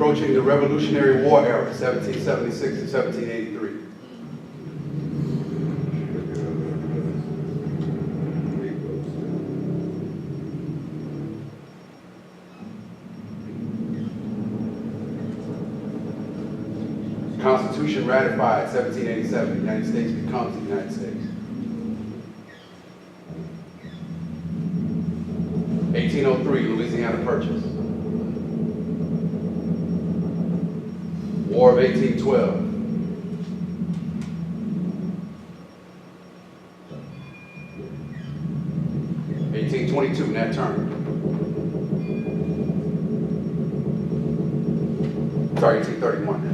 approaching the Revolutionary War era, 1776 to 1783. Constitution ratified 1787. The United States becomes the United States. 1803, Louisiana Purchase. War of 1812. 1822, Nat Turner. Sorry, 1831 now.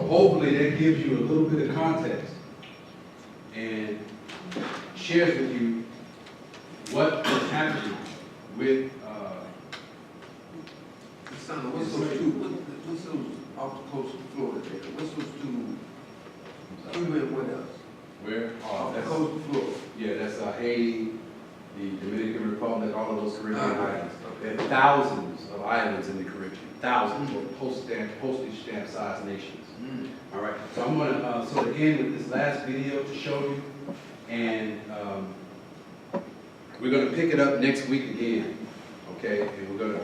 Hopefully that gives you a little bit of context and shares with you what is happening with What's those off the coast of Florida there? What's those two? Cuba and what else? where Off the that's, coast of Florida. yeah, that's Haiti, the Dominican Republic, all of those Caribbean islands. Okay. There are thousands of islands in the Caribbean, thousands of postage stamp sized nations. All right, so I'm gonna sort of end with this last video to show you, and we're gonna pick it up next week again, okay? And we're gonna,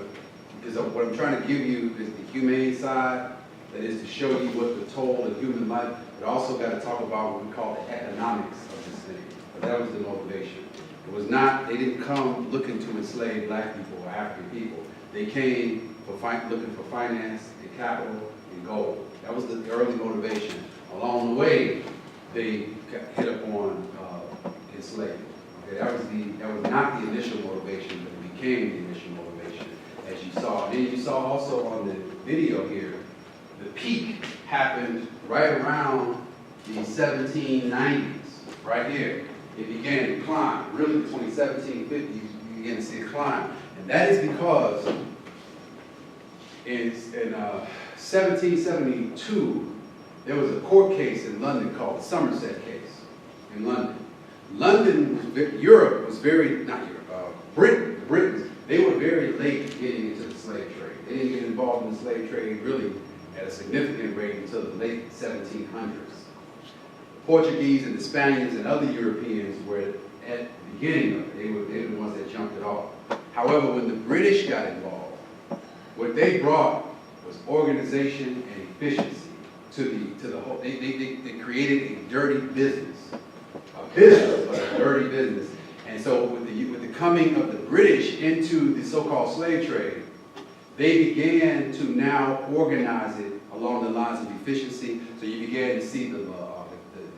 because what I'm trying to give you is the humane side, that is to show you what the toll of human life, but also got to talk about what we call the economics of this thing. But that was the motivation. It was not, they didn't come looking to enslave black people or African people. They came for looking for finance and capital and gold. That was the early motivation. Along the way, they hit upon enslavement. Okay, that was not the initial motivation, but it became the initial motivation, as you saw. And then you saw also on the video here, the peak happened right around the 1790s, right here. It began to climb. Really, between 1750s, you began to see a climb. And that is because in 1772, there was a court case in London called the Somerset case in London. Europe was very, not Europe, Britain, they were very late getting into the slave trade. They didn't get involved in the slave trade really at a significant rate until the late 1700s. The Portuguese and the Spaniards and other Europeans were at the beginning of it. They were the ones that jumped it off. However, when the British got involved, what they brought was organization and efficiency to the whole. They created a dirty business, but a dirty business. And so with the coming of the British into the so-called slave trade, they began to now organize it along the lines of efficiency. So you began to see the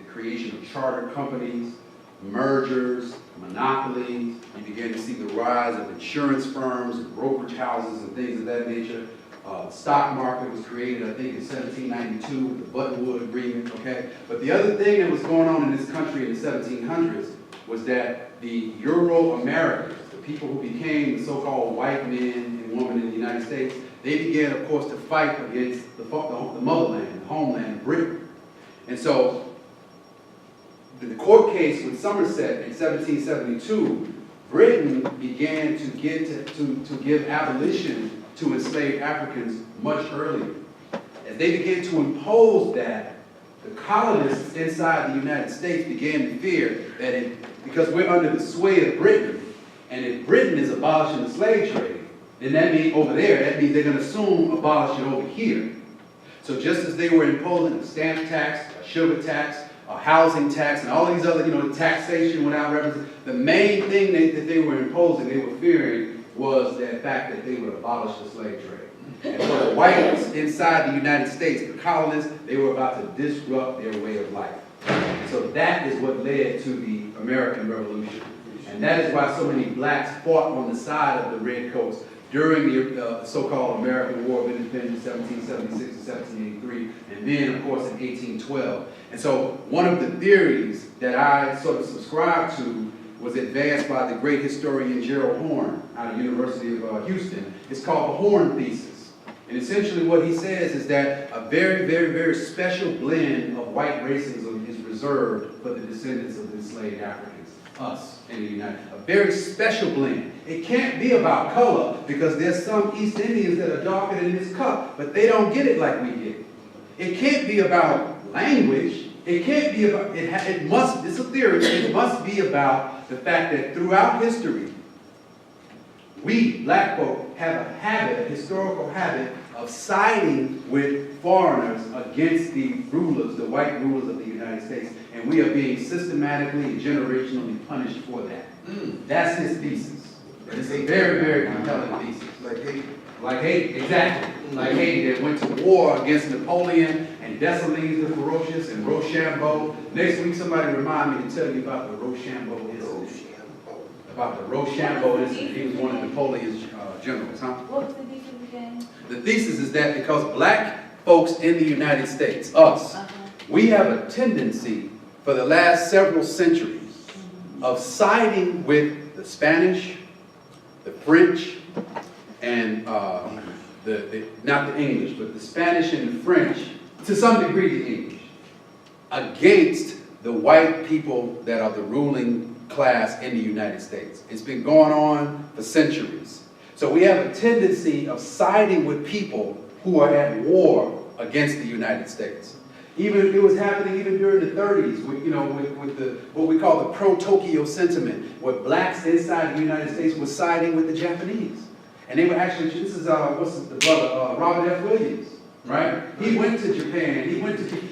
creation of charter companies, mergers, monopolies. You began to see the rise of insurance firms, brokerage houses, and things of that nature. The stock market was created, I think, in 1792 with the Buttonwood Agreement, okay? But the other thing that was going on in this country in the 1700s was that the Euro-Americans, the people who became the so-called white men and women in the United States, they began, of course, to fight against the motherland, the homeland, Britain. And so the court case with Somerset in 1772, Britain began to give abolition to enslaved Africans much earlier. As they began to impose that, the colonists inside the United States began to fear that because we're under the sway of Britain, and if Britain is abolishing the slave trade, then that means over there, that means they're going to soon abolish it over here. So just as they were imposing a stamp tax, a sugar tax, a housing tax, and all these other, taxation without representation, the main thing that they were imposing, they were fearing, was the fact that they would abolish the slave trade. And for the whites inside the United States, the colonists, they were about to disrupt their way of life. And so that is what led to the American Revolution. And that is why so many blacks fought on the side of the redcoats during the so-called American War of Independence, 1776 to 1783, and then, of course, in 1812. And so one of the theories that I sort of subscribe to was advanced by the great historian Gerald Horne out of University of Houston. It's called the Horne thesis. And essentially what he says is that a very, very, very special blend of white racism is reserved for the descendants of enslaved Africans, us in the United States. A very special blend. It can't be about color because there's some East Indians that are darker than this cup, but they don't get it like we get it. It can't be about language. It can't be about, it's a theory, it must be about the fact that throughout history, we, black folk, have a habit, a historical habit, of siding with foreigners against the rulers, the white rulers of the United States, and we are being systematically and generationally punished for that. That's his thesis. And it's a very, very compelling thesis. Like Haiti. Like Haiti, exactly. Like Haiti that went to war against Napoleon and Dessalines the Ferocious and Rochambeau. Next week, somebody remind me to tell you about the Rochambeau incident. About the Rochambeau incident. He was one of Napoleon's generals, huh? What was the thesis again? The thesis is that because black folks in the United States, us, we have a tendency for the last several centuries of siding with the Spanish, the French, and not the English, but the Spanish and the French, to some degree the English, against the white people that are the ruling class in the United States. It's been going on for centuries. So we have a tendency of siding with people who are at war against the United States. Even it was happening even during the 30s with, with the what we call the pro-Tokyo sentiment, where blacks inside the United States were siding with the Japanese. And they were actually, this is, the brother, Robert F. Williams, right? He went to Japan,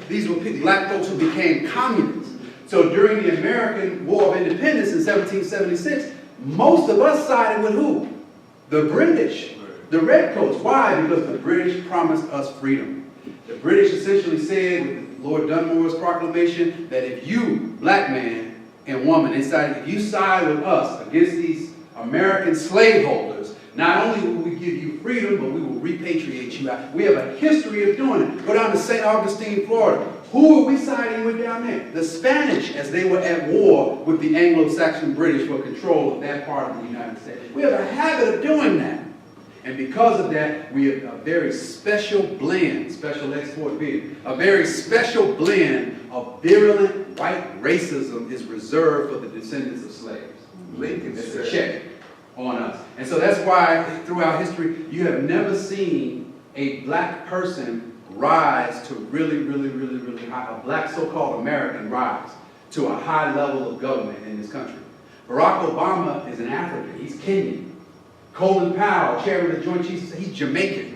these were black folks who became communists. So during the American War of Independence in 1776, most of us sided with who? The British, the Redcoats. Why? Because the British promised us freedom. The British essentially said, with Lord Dunmore's proclamation, that if you, black man and woman, if you side with us against these American slaveholders, not only will we give you freedom, but we will repatriate you out. We have a history of doing it. Go down to St. Augustine, Florida. Who are we siding with down there? The Spanish, as they were at war with the Anglo-Saxon British for control of that part of the United States. We have a habit of doing that. And because of that, we have a very special blend, special export being, a very special blend of virulent white racism is reserved for the descendants of slaves. Lincoln It's said, a check on us. And so that's why throughout history, you have never seen a black person rise to really, really, really, really high, a black so-called American rise to a high level of government in this country. Barack Obama is an African, he's Kenyan. Colin Powell, chairman of the Joint Chiefs, he's Jamaican.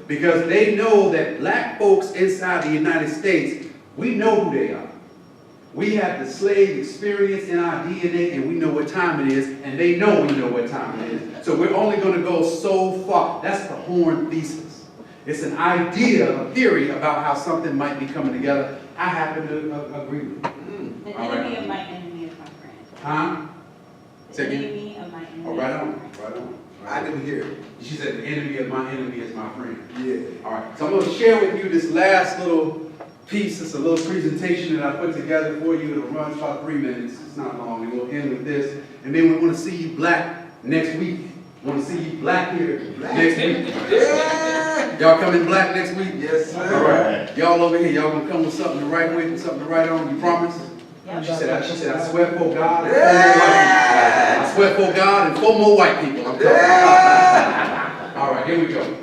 Because they know that black folks inside the United States, we know who they are. We have the slave experience in our DNA, and we know what time it is, and they know we know what time it is. So we're only going to go so far. That's the Horne thesis. It's an idea, a theory about how something might be coming together. I happen to agree with it. The All enemy right. of my enemy is my friend. Huh? The Say again? enemy of my enemy. Oh, right on, right on. I didn't hear it. She said, the enemy of my enemy is my friend. Yeah. All right, so I'm going to share with you this last little piece. It's a little presentation that I put together for you. It'll run about 3 minutes. It's not long, and we'll end with this. And then we want to see you black next week. We want to see you black here next week. Yeah. Y'all coming black next week? Yes, sir. All right. Y'all over here, y'all gonna come with something to write with and something to write on. You promise? Yep. She said, I swear for God and Yeah. 4 more white people. I swear for God and 4 more white people. I'm talking. Yeah. All right, here we go.